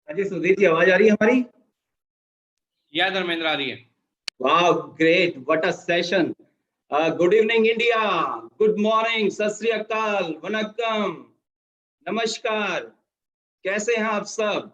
अजय सुधीर जी, आवाज आ रही है हमारी? या धर्मेंद्र आ रही है। वाह, great, what a session. Good evening India, good morning, सत श्री अकाल, वनक्कम, नमस्कार। कैसे हैं आप सब?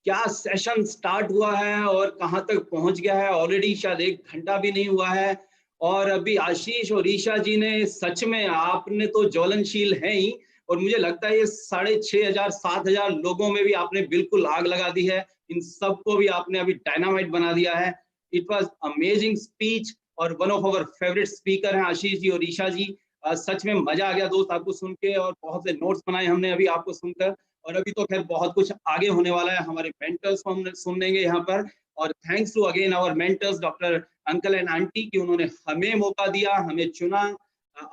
क्या सेशन स्टार्ट हुआ है और कहां तक पहुंच गया है? ऑलरेडी शायद 1 घंटा भी नहीं हुआ है। और अभी आशीष और ईशा जी ने, सच में आपने तो ज्वलनशील है ही। और मुझे लगता है ये 6,500 7,000 लोगों में भी आपने बिल्कुल आग लगा दी है। इन सबको भी आपने अभी डायनामाइट बना दिया है। It was amazing speech. और one of our favourite speaker हैं आशीष जी और ईशा जी। सच में मजा आ गया दोस्त आपको सुन के, और बहुत से नोट्स बनाए हमने अभी आपको सुनकर। और अभी तो खैर बहुत कुछ आगे होने वाला है, हमारे मेंटर्स को हम सुन लेंगे यहाँ पर। और thanks to again our mentors doctor uncle and aunty कि उन्होंने हमें मौका दिया, हमें चुना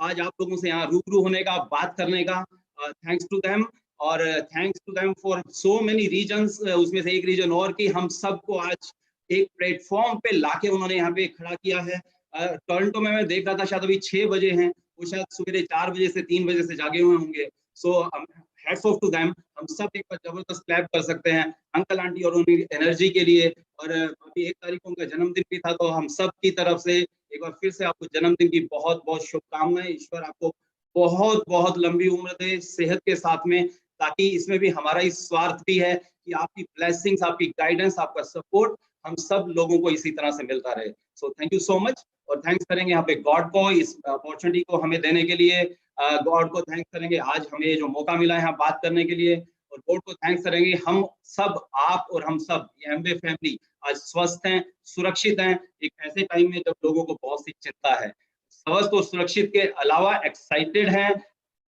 आज आप लोगों से यहाँ रूबरू होने का, बात करने का। Thanks to them. और thanks to them for so many reasons. उसमें से एक रीजन और कि हम सबको आज एक प्लेटफॉर्म पे लाके उन्होंने यहाँ पे खड़ा किया है। टोरंटो में मैं देख रहा था, शायद अभी 6 बजे हैं, वो शायद सवेरे 4 बजे से 3 बजे से जागे हुए होंगे। So hats off to them. हम सब एक बार जबरदस्त क्लैप कर सकते हैं अंकल आंटी और उनकी एनर्जी के लिए। और अभी 1 तारीख को उनका जन्मदिन भी था, तो हम सब की तरफ से एक बार फिर से आपको जन्मदिन की बहुत बहुत शुभकामनाएं। ईश्वर आपको बहुत बहुत लंबी उम्र दे सेहत के साथ में, ताकि इसमें भी हमारा ही स्वार्थ भी है कि आपकी ब्लेसिंग्स, आपकी गाइडेंस, आपका सपोर्ट हम सब लोगों को इसी तरह से मिलता रहे। So thank you so much. और थैंक्स करेंगे यहाँ पे गॉड को इस अपॉर्चुनिटी को हमें देने के लिए। गॉड को थैंक्स करेंगे आज हमें जो मौका मिला है यहाँ बात करने के लिए। और गॉड को थैंक्स करेंगे हम सब, आप और हम सब, ये एमवे फैमिली आज स्वस्थ हैं, सुरक्षित हैं, एक ऐसे टाइम में जब लोगों को बहुत सी चिंता है। स्वस्थ और सुरक्षित के अलावा एक्साइटेड हैं,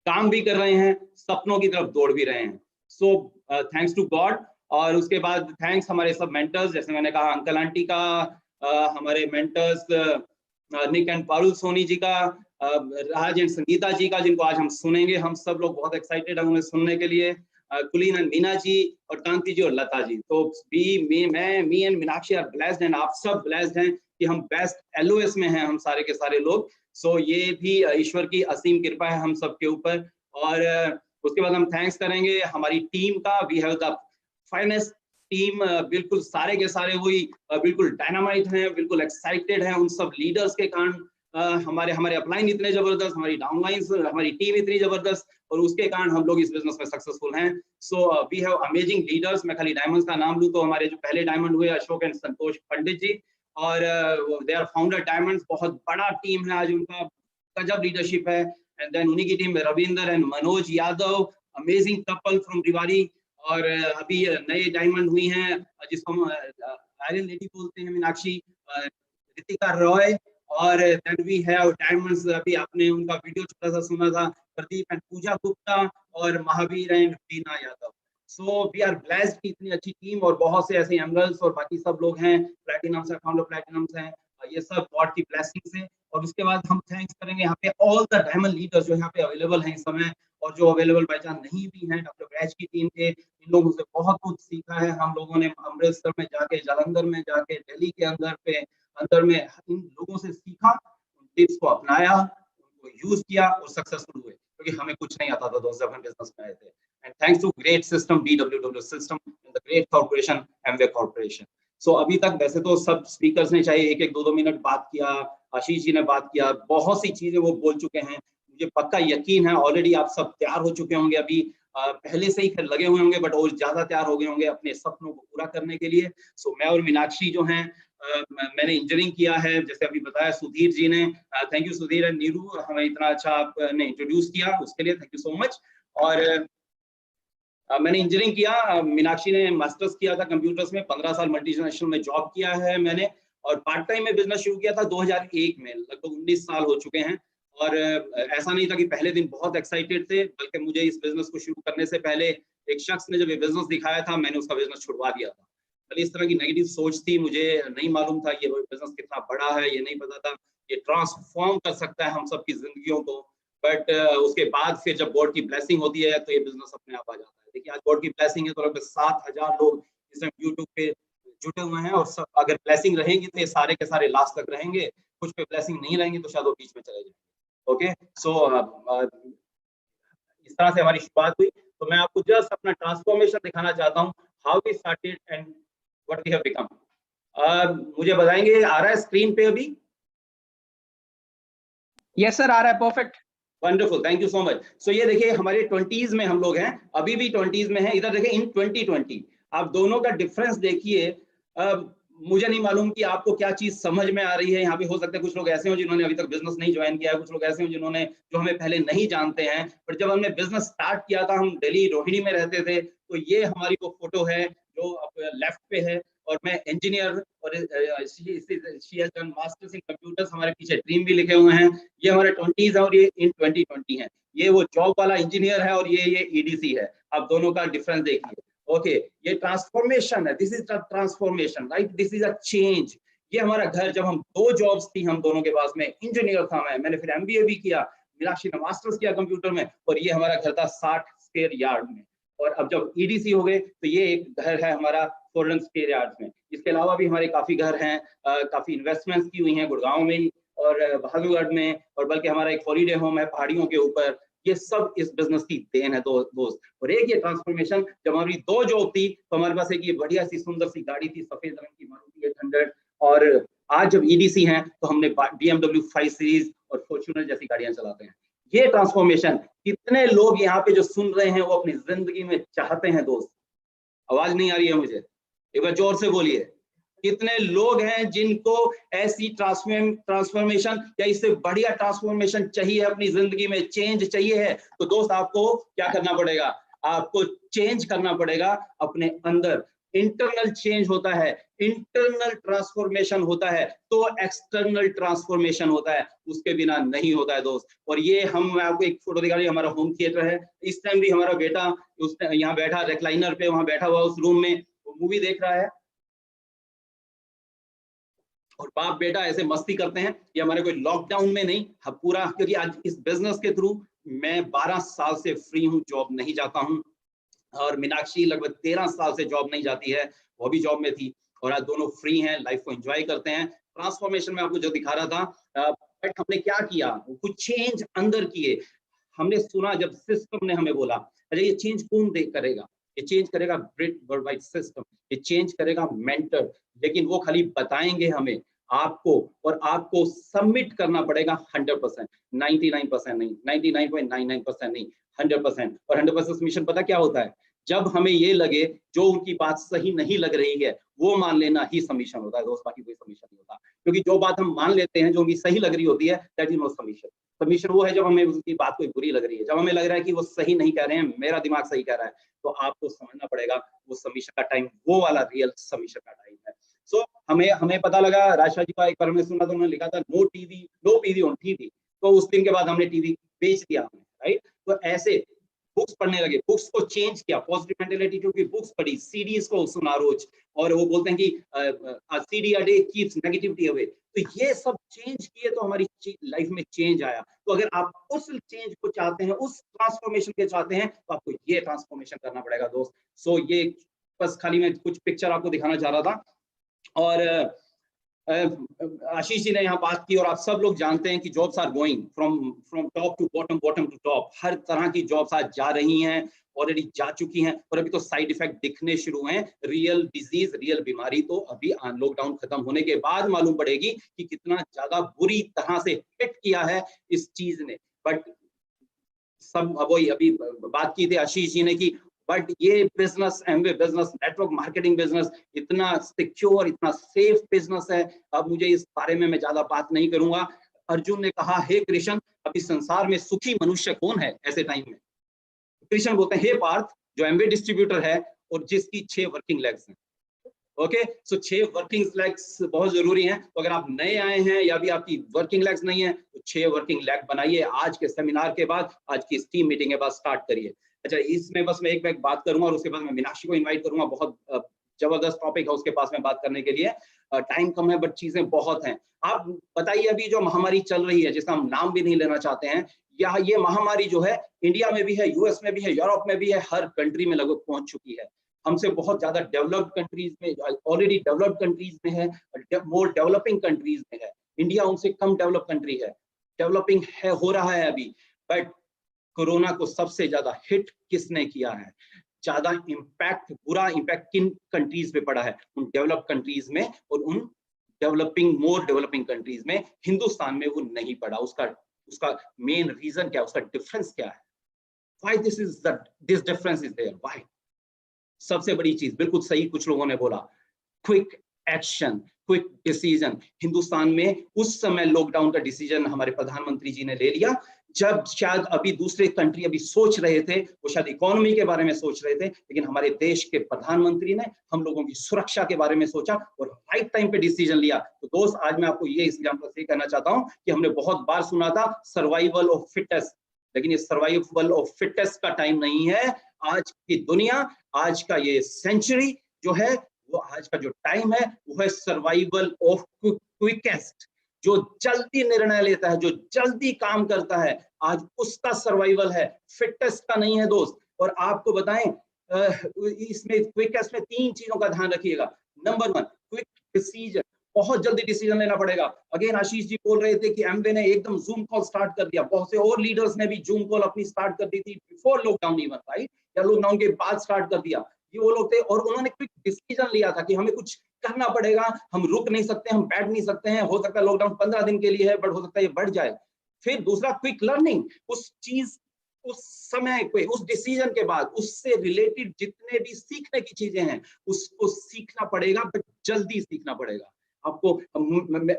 काम भी कर रहे हैं, सपनों की तरफ दौड़ भी रहे हैं। So thanks to God. और उसके बाद थैंक्स हमारे सब मेंटर्स, जैसे मैंने कहा अंकल आंटी का, हमारे mentors Nick and Parul Soni ji का, राज एंड संगीता जी का, जिनको आज हम सुनेंगे। हम सब लोग बहुत एक्साइटेड हैं उन्हें सुनने के लिए। कुलीन एंड मीना जी और कांति जी और लता जी। तो me and Meenakshi are blessed, and आप सब ब्लेस्ड हैं कि हम बेस्ट एलओएस में हैं, हम सारे के सारे लोग। सो ये भी ईश्वर की असीम कृपा है हम सब के ऊपर। और उसके बाद हम थैंक्स करेंगे हमारी टीम का। We have the finest team, बिल्कुल सारे के सारे वही बिल्कुल डायनामाइट हैं, बिल्कुल एक्साइटेड हैं। उन सब लीडर्स के कारण हमारे अपलाइन इतने जबरदस्त, हमारी डाउनलाइंस, हमारी टीम इतनी जबरदस्त, और उसके कारण हम लोग इस बिजनेस में सक्सेसफुल हैं। So we have amazing leaders. मैं खाली डायमंड्स का नाम लूं तो हमारे जो पहले डायमंड हुए अशोक एंड संतोष पंडित जी, और दे आर फाउंडर डायमंड्स। बहुत बड़ा टीम है आज उनका, गजब लीडरशिप है। एंड देन उन्हीं की टीम में Ravinder and Manoj Yadav, amazing couple from Rewari. और अभी नए डायमंड हुई हैं जिसको हम आयरन लेडी बोलते हैं, मीनाक्षी, रितिका रॉय। और देन वी हैव डायमंड्स, अभी आपने उनका वीडियो छोटा सा सुना था, प्रदीप एंड पूजा गुप्ता और Mahavir and Beena Yadav. So we are blessed की इतनी अच्छी टीम, और बहुत से ऐसे एमरल्स और बाकी सब लोग हैं, प्लैटिनम्स है, फाउंडर प्लैटिनम्स हैं। ये सब गॉड की ब्लेसिंग्स हैं। और उसके बाद हम थैंक्स करेंगे यहाँ पे ऑल द डायमंड लीडर्स जो यहाँ पे अवेलेबल हैं इस समय, और जो अवेलेबल बाई चांस नहीं भी हैं, डॉक्टर ब्रैज की टीम के। इन लोगों से बहुत कुछ सीखा है हम लोगों ने, अमृतसर में जाके, जालंधर में जाके, दिल्ली के अंदर में इन लोगों से सीखा, टिप्स को अपनाया, उनको यूज किया और सक्सेसफुल हुए, क्योंकि हमें कुछ नहीं आता था दोस्त जब हम बिजनेस में आए थे। And thanks to great system BWW system and the great corporation Amway corporation. So अभी तक वैसे तो सब स्पीकर्स ने चाहे 1-1 2-2 मिनट बात किया, आशीष जी ने बात किया, बहुत सी चीजें वो बोल चुके हैं। मुझे पक्का यकीन है ऑलरेडी आप सब तैयार हो चुके होंगे, अभी पहले से ही लगे हुए होंगे, बट और ज्यादा तैयार हो गए होंगे अपने सपनों को पूरा करने के लिए। सो मैं और मीनाक्षी जो हैं, मैंने इंजीनियरिंग किया है, जैसे अभी बताया सुधीर जी ने। Thank you Sudhir and Neeru, हमें इतना अच्छा आपने इंट्रोड्यूस किया, उसके लिए थैंक यू सो मच। और मैंने इंजीनियरिंग किया, मीनाक्षी ने मास्टर्स किया था कंप्यूटर्स में, 15 साल मल्टीनेशनल में जॉब किया है मैंने। और पार्ट टाइम में बिजनेस शुरू किया था 2001 में, लगभग 19 साल हो चुके हैं। और ऐसा नहीं था कि पहले दिन बहुत एक्साइटेड थे, बल्कि मुझे इस बिजनेस को शुरू करने से पहले एक शख्स ने जब ये बिजनेस दिखाया था, मैंने उसका बिजनेस छुड़वा दिया था। इस तरह की नेगेटिव सोच थी, मुझे नहीं मालूम था ये बिजनेस कितना बड़ा है, ये नहीं पता था ये ट्रांसफॉर्म कर सकता है हम सबकी जिंदगियों को। बट उसके बाद फिर जब गॉड की ब्लेसिंग होती है तो ये बिजनेस अपने आप आ जाता है। देखिए आज गॉड की ब्लेसिंग है तो लगभग 7,000 लोग इस समय यूट्यूब पे जुटे हुए हैं, और सब अगर ब्लेसिंग रहेंगी तो ये सारे के सारे लास्ट तक रहेंगे, कुछ पे ब्लेसिंग नहीं रहेंगी तो शायद वो बीच में चले जाएंगे। ओके, सो इस तरह से हमारी शुरुआत हुई। तो मैं आपको जस्ट अपना ट्रांसफॉर्मेशन दिखाना चाहता हूँ। how we started and what we have become. मुझे बताएंगे, आ रहा है स्क्रीन पे अभी? यस सर, आ रहा है, perfect. Wonderful, thank you so much. So ये देखिए, हमारे 20s में हम लोग हैं, अभी भी 20s में हैं। इधर देखिए इन 2020, आप दोनों का डिफरेंस देखिए। मुझे नहीं मालूम कि आपको क्या चीज समझ में आ रही है। यहाँ पे हो सकता है कुछ लोग ऐसे हो जिन्होंने अभी तक बिजनेस नहीं ज्वाइन किया है, कुछ लोग ऐसे हो जिन्होंने जो हमें पहले नहीं जानते हैं। पर जब हमने बिजनेस स्टार्ट किया था, हम दिल्ली रोहिणी में रहते थे, तो ये हमारी वो फोटो है जो अब लेफ्ट पे है। और मैं इंजीनियर, और she has done masters in computers, हमारे पीछे ड्रीम भी लिखे हुए हैं। ये हमारे 20s है और ये इन 2020 है। ये वो जॉब वाला इंजीनियर है और ये ईडीसी है। आप दोनों का डिफरेंस देखिए। ओके, ये ट्रांसफॉर्मेशन है, this is the transformation, right, this is a change. ये हमारा घर, जब हम 2 जॉब्स थी हम दोनों के पास में, इंजीनियर था मैंने फिर एमबीए भी किया, मीनाक्षी ने मास्टर्स किया कंप्यूटर में, और ये हमारा घर था 60 स्क्वायर यार्ड में। और अब जब ईडीसी हो गए तो ये एक घर है हमारा 400 स्क्वायर यार्ड में। इसके अलावा भी हमारे काफी घर हैं, काफी इन्वेस्टमेंट्स की हुई हैं गुड़गांव में और बहादुरगढ़ में, और बल्कि हमारा एक हॉलीडे होम है पहाड़ियों के ऊपर। ये सब इस बिजनेस की देन है दोस्त। और एक ये ट्रांसफॉर्मेशन, जब हमारी 2 जॉब थी तो हमारे पास एक ये बढ़िया सी सुंदर सी गाड़ी थी, सफेद रंग की मारुति 800। और आज जब ईडीसी हैं तो हमने BMW 5 सीरीज और फॉर्च्यूनर जैसी गाड़ियां चलाते हैं। ये ट्रांसफॉर्मेशन कितने लोग यहाँ पे जो सुन रहे हैं वो अपनी जिंदगी में चाहते हैं दोस्त? आवाज नहीं आ रही है मुझे, एक बार जोर से बोलिए। कितने लोग हैं जिनको ऐसी ट्रांसफॉर्मेशन या इससे बढ़िया ट्रांसफॉर्मेशन चाहिए, अपनी जिंदगी में चेंज चाहिए है? तो दोस्त आपको क्या करना पड़ेगा? आपको चेंज करना पड़ेगा अपने अंदर। इंटरनल चेंज होता है, इंटरनल ट्रांसफॉर्मेशन होता है तो एक्सटर्नल ट्रांसफॉर्मेशन होता है, उसके बिना नहीं होता है दोस्त। और ये मैं आपको एक फोटो दिखा रही हूँ, हमारा होम थिएटर है। इस टाइम भी हमारा बेटा उस यहाँ बैठा रिक्लाइनर पे, वहां बैठा हुआ उस रूम में, वो मूवी देख रहा है। और बाप बेटा ऐसे मस्ती करते हैं। ये हमारे कोई लॉकडाउन में नहीं, हम पूरा, क्योंकि आज इस बिजनेस के थ्रू मैं 12 साल से फ्री हूँ, जॉब नहीं जाता हूँ। और मीनाक्षी लगभग 13 साल से जॉब नहीं जाती है, वो भी जॉब में थी। और आज दोनों फ्री हैं, लाइफ को एंजॉय करते हैं। ट्रांसफॉर्मेशन में आपको जो दिखा रहा था, बट हमने क्या किया, कुछ चेंज अंदर किए। हमने सुना जब सिस्टम ने हमें बोला, अच्छा ये चेंज कौन करेगा? ये चेंज करेगा ग्रेट वर्ल्ड वाइड सिस्टम, ये चेंज करेगा मेंटर। लेकिन वो खाली बताएंगे हमें, आपको, और आपको सबमिट करना पड़ेगा 100%, 99% नहीं, 99.99% नहीं, 100%। और 100% सबमिशन पता क्या होता है? जब हमें ये लगे जो उनकी बात सही नहीं लग रही है, वो मान लेना ही सबमिशन होता है दोस्त, बाकी कोई सबमिशन नहीं होता। क्योंकि जो बात हम मान लेते हैं, जो उनकी सही लग रही होती है, that is not submission. Submission वो है जब हमें उसकी बात कोई बुरी लग रही है, जब हमें लग रहा है कि वो सही नहीं कह रहे हैं, मेरा दिमाग सही कह रहा है, तो आपको समझना पड़ेगा वो सबमिशन का टाइम, वो वाला रियल सबमिशन का टाइम है। सो हमें पता लगा, राजशाह जी का एक बार हमने सुना, तो उन्होंने लिखा था नो पीवी ऑन टीवी। तो उस दिन के बाद हमने टीवी बेच दिया हमने, राइट। तो ऐसे बुक्स पढ़ने लगे, बुक्स को चेंज किया, पॉजिटिव मेंटालिटी क्योंकि बुक्स पढ़ी, सीडीज को सुना रोज, और वो बोलते हैं कि CD a day keeps negativity away. तो ये सब चेंज किए तो हमारी लाइफ में चेंज आया। तो अगर आप उस चेंज को चाहते हैं, उस ट्रांसफॉर्मेशन के चाहते हैं, तो आपको ये ट्रांसफॉर्मेशन करना पड़ेगा दोस्त। सो ये बस खाली मैं कुछ पिक्चर आपको दिखाना चाह रहा था। और आशीष जी ने यहाँ बात की, और आप सब लोग जानते हैं कि jobs are going from top to bottom, bottom to top. हर तरह की जॉब्स आज जा रही हैं, ऑलरेडी जा चुकी हैं, और अभी तो साइड इफेक्ट दिखने शुरू हैं। रियल डिजीज, रियल बीमारी तो अभी लॉकडाउन खत्म होने के बाद मालूम पड़ेगी कि कितना ज्यादा बुरी तरह से हिट किया है इस चीज ने। बट सब वही अभी बात की थी आशीष जी ने कि बट ये business, Amway business, network marketing business इतना सिक्योर, इतना सेफ बिजनेस है। अब मुझे इस बारे में मैं ज्यादा बात नहीं करूंगा। अर्जुन ने कहा, हे कृष्ण, अभी संसार में सुखी मनुष्य कौन है ऐसे टाइम में? कृष्ण बोलते हैं, हे पार्थ, जो एमवे डिस्ट्रीब्यूटर है और जिसकी 6 वर्किंग लेग्स हैं। ओके, सो 6 वर्किंग लेग्स बहुत जरूरी हैं। तो अगर आप नए आए हैं या भी आपकी वर्किंग लेग्स नहीं है, तो 6 वर्किंग लेग बनाइए। आज के सेमिनार के बाद, आज की इस टीम मीटिंग के बाद स्टार्ट करिए। अच्छा, इसमें बस मैं एक बात करूंगा और उसके बाद मैं मीनाक्षी को इनवाइट करूंगा। बहुत जबरदस्त टॉपिक है उसके पास में बात करने के लिए। टाइम कम है बट चीजें बहुत हैं। आप बताइए, अभी जो महामारी चल रही है, जिसका हम नाम भी नहीं लेना चाहते हैं, या ये महामारी जो है इंडिया में भी है, यूएस में भी है, यूरोप में भी है, हर कंट्री में लगभग पहुंच चुकी है। हमसे बहुत ज्यादा डेवलप्ड कंट्रीज में, ऑलरेडी डेवलप्ड कंट्रीज में है, मोर डेवलपिंग कंट्रीज में है। इंडिया उनसे कम डेवलप कंट्री है, डेवलपिंग है, हो रहा है अभी। बट कोरोना को सबसे ज्यादा हिट किसने किया है? ज्यादा इम्पैक्ट, बुरा इम्पैक्ट किन कंट्रीज पे पड़ा है? उन डेवलप कंट्रीज में और उन मोर डेवलपिंग कंट्रीज में। हिंदुस्तान में वो नहीं पड़ा। उसका मेन रीजन क्या है? उसका डिफरेंस क्या है? Why this difference is there? Why? सबसे बड़ी चीज, बिल्कुल सही कुछ लोगों ने बोला, quick action, quick decision. Hindustan में उस समय लॉकडाउन का डिसीजन हमारे प्रधानमंत्री जी ने ले लिया जब शायद अभी दूसरे कंट्री अभी सोच रहे थे, वो शायद इकोनॉमी के बारे में सोच रहे थे, लेकिन हमारे देश के प्रधानमंत्री ने हम लोगों की सुरक्षा के बारे में सोचा और राइट टाइम पे डिसीजन लिया। तो दोस्त, आज मैं आपको ये एग्जांपल से कहना चाहता हूं कि हमने बहुत बार सुना था सर्वाइवल ऑफ फिटेस्ट, लेकिन ये सर्वाइवल ऑफ फिटेस्ट का टाइम नहीं है। आज की दुनिया, आज का ये सेंचुरी जो है, वो आज का जो टाइम है वो है सर्वाइवल ऑफ क्विकेस्ट। जो जल्दी निर्णय लेता है, जो जल्दी काम करता है, आज उसका सर्वाइवल है, फिटेस्ट का नहीं है दोस्त। और आपको बताएं, इसमें क्विकेस्ट में 3 चीजों का ध्यान रखिएगा। नंबर 1, क्विक डिसीजन, बहुत जल्दी डिसीजन लेना पड़ेगा। अगेन आशीष जी बोल रहे थे कि एमवे ने एकदम जूम कॉल स्टार्ट कर दिया, बहुत से और लीडर्स ने भी जूम कॉल अपनी स्टार्ट कर दी थी बिफोर लॉकडाउन इवन, राइट, या लॉकडाउन के बाद स्टार्ट कर दिया। ये वो लोग थे और उन्होंने क्विक डिसीजन लिया था कि हमें कुछ करना पड़ेगा, हम रुक नहीं सकते, हम बैठ नहीं सकते हैं। हो सकता है लॉकडाउन 15 दिन के लिए है, बट हो सकता है ये बढ़ जाए। फिर दूसरा, क्विक लर्निंग, उस चीज, उस समय पे, उस डिसीजन के बाद उससे रिलेटेड जितने भी सीखने की चीजें हैं उसको सीखना पड़ेगा, बट जल्दी सीखना पड़ेगा आपको।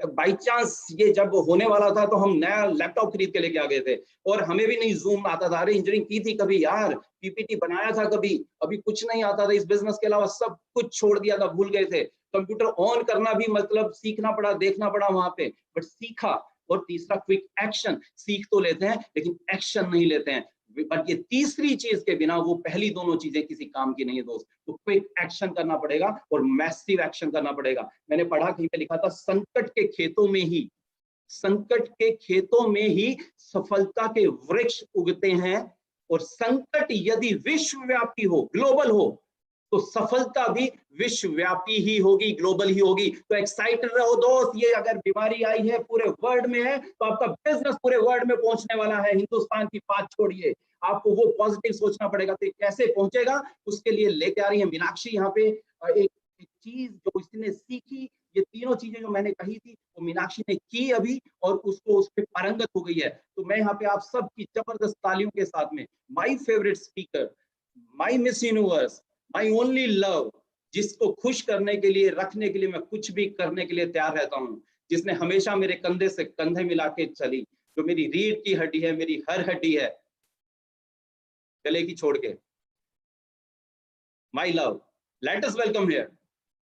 बाई चांस ये जब होने वाला था तो हम नया लैपटॉप खरीद के लेके आ गए थे और हमें भी नहीं जूम आता था। अरे इंजीनियरिंग की थी कभी यार, पीपीटी बनाया था कभी, अभी कुछ नहीं आता था। इस बिजनेस के अलावा सब कुछ छोड़ दिया था, भूल गए थे। कंप्यूटर ऑन करना भी मतलब सीखना पड़ा, देखना पड़ा वहां पे, बट सीखा। और तीसरा, क्विक एक्शन, सीख तो लेते हैं लेकिन एक्शन नहीं लेते हैं। बट ये तीसरी चीज के बिना वो पहली दोनों चीजें किसी काम की नहीं है दोस्त। तो क्विक एक्शन करना पड़ेगा और मैसिव एक्शन करना पड़ेगा। मैंने पढ़ा कहीं पे लिखा था, संकट के खेतों में ही सफलता के वृक्ष उगते हैं। और संकट यदि विश्वव्यापी हो, ग्लोबल हो, तो सफलता भी विश्वव्यापी ही होगी, ग्लोबल ही होगी। तो एक्साइटेड रहो दोस्त। ये अगर बीमारी आई है पूरे वर्ल्ड में है तो आपका बिजनेस पूरे वर्ल्ड में पहुंचने वाला है। हिंदुस्तान की बात छोड़िए, आपको वो पॉजिटिव सोचना पड़ेगा। तो कैसे पहुंचेगा, उसके लिए लेके आ रही है मीनाक्षी यहाँ पे एक चीज जो इसने सीखी। ये तीनों चीजें जो मैंने कही थी वो मीनाक्षी ने की अभी और उसको उस पर पारंगत हो गई है। तो मैं यहाँ पे आप सबकी जबरदस्त तालियों के साथ में my favourite speaker, my miss universe, my only love, जिसको खुश करने के लिए, रखने के लिए मैं कुछ भी करने के लिए तैयार रहता हूँ, जिसने हमेशा मेरे कंधे से कंधे मिला के चली, जो मेरी रीढ़ की हड्डी है, मेरी हर हड्डी है, गले की छोड़ के, my love, let us welcome here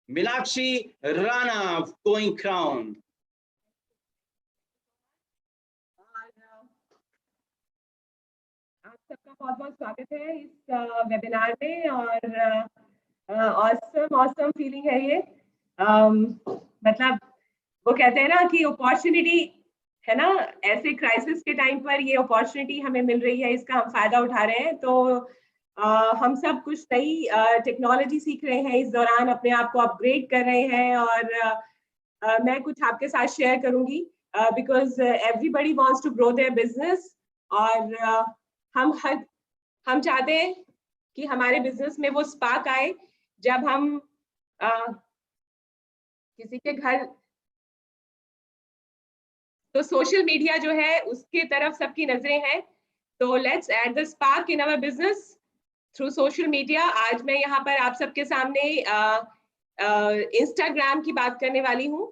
Meenakshi Rana going crown. आप सबका बहुत बहुत स्वागत है इस वेबिनार में। और ऑसम फीलिंग है ये। मतलब वो कहते हैं ना कि अपॉर्चुनिटी है ना, ऐसे क्राइसिस के टाइम पर ये अपॉर्चुनिटी हमें मिल रही है, इसका हम फायदा उठा रहे हैं। तो हम सब कुछ नई टेक्नोलॉजी सीख रहे हैं इस दौरान, अपने आप को अपग्रेड कर रहे हैं। और मैं कुछ आपके साथ शेयर करूंगी because everybody wants to grow their business. और हम चाहते हैं कि हमारे बिजनेस में वो स्पार्क आए जब हम किसी के घर, तो सोशल मीडिया जो है उसके तरफ सबकी नजरें हैं। तो let's add the spark in our business through social media. आज मैं यहाँ पर आप सबके सामने इंस्टाग्राम की बात करने वाली हूँ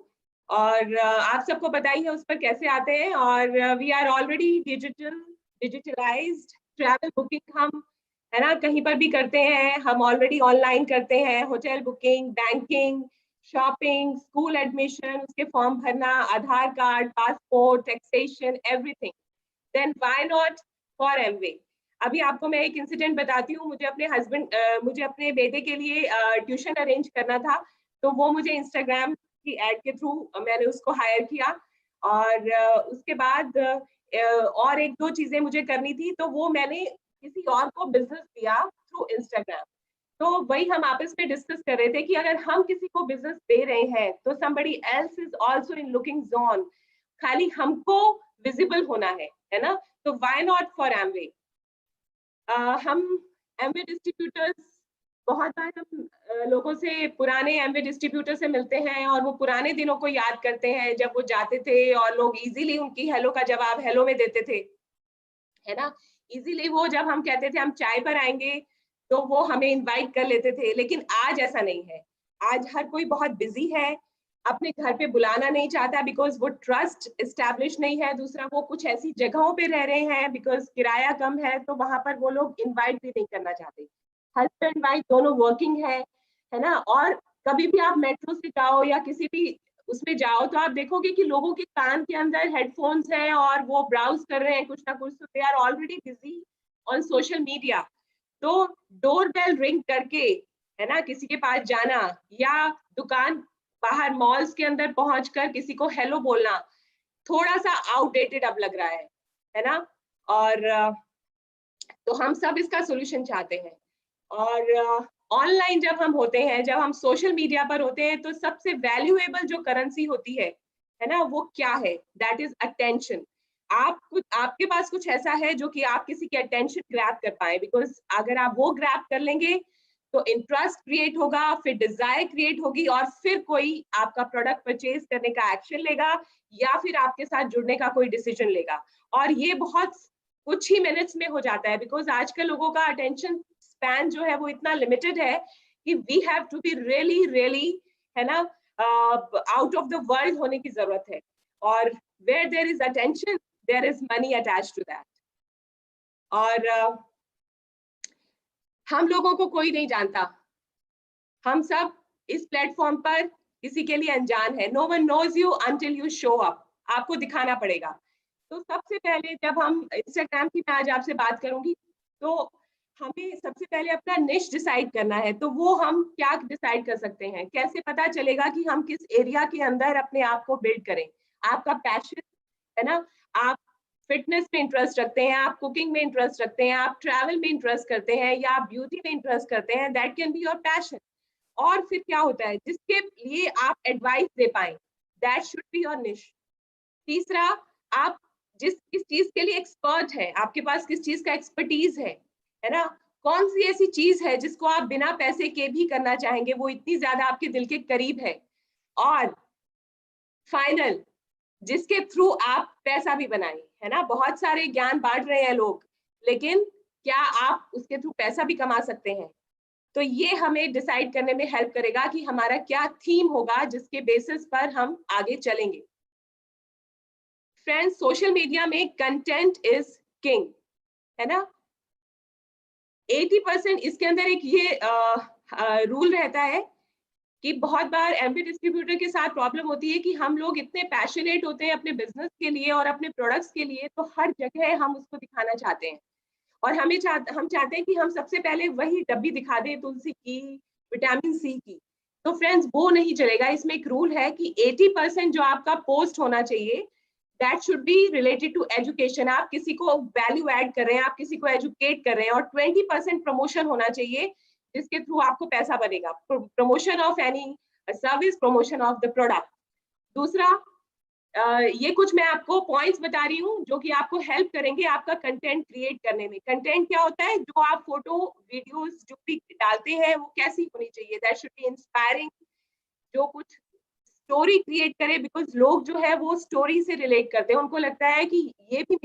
और आप सबको बताइए उस पर कैसे आते हैं। और we are already digitalised. Travel booking हम है ना कहीं पर भी करते हैं, हम ऑलरेडी ऑनलाइन करते हैं। Hotel booking, banking, shopping, school admission, उसके फॉर्म भरना, Aadhaar card, passport, taxation, everything. Then why not for Amway. अभी आपको मैं एक इंसिडेंट बताती हूँ। मुझे अपने बेटे के लिए ट्यूशन अरेंज करना था, तो वो मुझे इंस्टाग्राम की एड के थ्रू मैंने उसको हायर किया। और उसके बाद और एक दो चीजें मुझे करनी थी, तो वो मैंने किसी और को बिजनेस दिया थ्रू इंस्टाग्राम। तो वही हम आपस में डिस्कस कर रहे थे कि अगर हम किसी को बिजनेस दे रहे हैं तो somebody else is also in looking zone, खाली हमको विजिबल होना है ना। तो why not for Amway। हम एमवे डिस्ट्रीब्यूटर्स, बहुत बार हम लोगों से, पुराने एमवे डिस्ट्रीब्यूटर से मिलते हैं और वो पुराने दिनों को याद करते हैं जब वो जाते थे और लोग इजीली उनकी हेलो का जवाब हेलो में देते थे, है ना। इजीली वो, जब हम कहते थे हम चाय पर आएंगे तो वो हमें इनवाइट कर लेते थे। लेकिन आज ऐसा नहीं है। आज हर कोई बहुत बिजी है, अपने घर पे बुलाना नहीं चाहता बिकॉज वो ट्रस्ट एस्टैब्लिश नहीं है। दूसरा, वो कुछ ऐसी जगहों पे रह रहे हैं बिकॉज किराया कम है, तो वहां पर वो लोग इनवाइट भी नहीं करना चाहते। हस्बैंड वाइफ दोनों वर्किंग है ना। और कभी भी आप मेट्रो से जाओ या किसी भी उसमें जाओ तो आप देखोगे कि लोगों के कान के अंदर हेडफोन्स हैं और वो ब्राउज कर रहे हैं कुछ ना कुछ, तो they are already busy on social media. तो डोर बेल रिंग करके, है ना, किसी के पास जाना या दुकान बाहर मॉल्स के अंदर पहुंचकर किसी को हेलो बोलना थोड़ा सा आउटडेटेड अब लग रहा है ना। और तो हम सब इसका सोल्यूशन चाहते हैं। और ऑनलाइन जब हम होते हैं, जब हम सोशल मीडिया पर होते हैं, तो सबसे वैल्यूएबल जो करेंसी होती है ना, वो क्या है? That is attention. आपके पास कुछ ऐसा है जो कि आप किसी की अटेंशन ग्रैब कर पाए, बिकॉज अगर आप वो ग्रैब कर लेंगे तो इंटरेस्ट क्रिएट होगा, फिर डिजायर क्रिएट होगी और फिर कोई आपका प्रोडक्ट परचेज करने का एक्शन लेगा या फिर आपके साथ जुड़ने का कोई डिसीजन लेगा। और ये बहुत कुछ ही मिनट्स में हो जाता है, बिकॉज आजकल लोगों का अटेंशन स्पैन जो है वो इतना लिमिटेड है कि we have to be really है ना, आउट ऑफ द वर्ल्ड होने की जरूरत है। और where there is attention there is money attached to that. और हम लोगों को कोई नहीं जानता, हम सब इस प्लेटफॉर्म पर किसी के लिए अनजान है। No one knows you until you show up. आपको दिखाना पड़ेगा। तो सबसे पहले जब हम इंस्टाग्राम की, मैं आज आपसे बात करूंगी, तो हमें सबसे पहले अपना निश डिसाइड करना है। तो वो हम क्या डिसाइड कर सकते हैं? कैसे पता चलेगा कि हम किस एरिया के अंदर अपने आप को बिल्ड करें? आपका पैशन है ना, आप फिटनेस में इंटरेस्ट रखते हैं, आप कुकिंग में इंटरेस्ट रखते हैं, आप ट्रैवल में इंटरेस्ट करते हैं या आप ब्यूटी में इंटरेस्ट करते हैं, that can be your passion. और फिर क्या होता है, जिसके लिए आप एडवाइस दे पाए, दैट शुड बी योर निश। तीसरा, आप किस चीज के लिए एक्सपर्ट है, आपके पास किस चीज का एक्सपर्टीज है ना, कौन सी ऐसी चीज है जिसको आप बिना पैसे के भी करना चाहेंगे, वो इतनी ज्यादा आपके दिल के करीब है। और फाइनल, जिसके थ्रू आप पैसा भी बनाएं, है ना। बहुत सारे ज्ञान बांट रहे हैं लोग, लेकिन क्या आप उसके थ्रू पैसा भी कमा सकते हैं? तो ये हमें डिसाइड करने में हेल्प करेगा कि हमारा क्या थीम होगा जिसके बेसिस पर हम आगे चलेंगे। फ्रेंड्स, सोशल मीडिया में कंटेंट इज किंग, है ना। 80% इसके अंदर एक ये रूल रहता है कि बहुत बार एमपी डिस्ट्रीब्यूटर के साथ प्रॉब्लम होती है कि हम लोग इतने पैशनेट होते हैं अपने बिजनेस के लिए और अपने प्रोडक्ट्स के लिए, तो हर जगह हम उसको दिखाना चाहते हैं और हम चाहते हैं कि हम सबसे पहले वही डब्बी दिखा दें, तुलसी की, विटामिन सी की। तो फ्रेंड्स, वो नहीं चलेगा। इसमें एक रूल है कि 80% जो आपका पोस्ट होना चाहिए, that should be related to education. आप किसी को वैल्यू ऐड कर रहे हैं, आप किसी को एजुकेट कर रहे हैं। और 20% प्रमोशन होना चाहिए जिसके थ्रू आपको पैसा बनेगा, promotion of any service, promotion of the product. दूसरा, ये कुछ मैं आपको पॉइंट्स बता रही हूँ जो कि आपको हेल्प करेंगे आपका कंटेंट क्रिएट करने में। कंटेंट क्या होता है? जो आप फोटो वीडियोस जो भी डालते हैं वो कैसी होनी चाहिए? दैट शुड बी इंस्पायरिंग, जो कुछ स्टोरी क्रिएट करे, बिकॉज लोग जो है वो स्टोरी से रिलेट करते हैं, उनको लगता है कि ये भी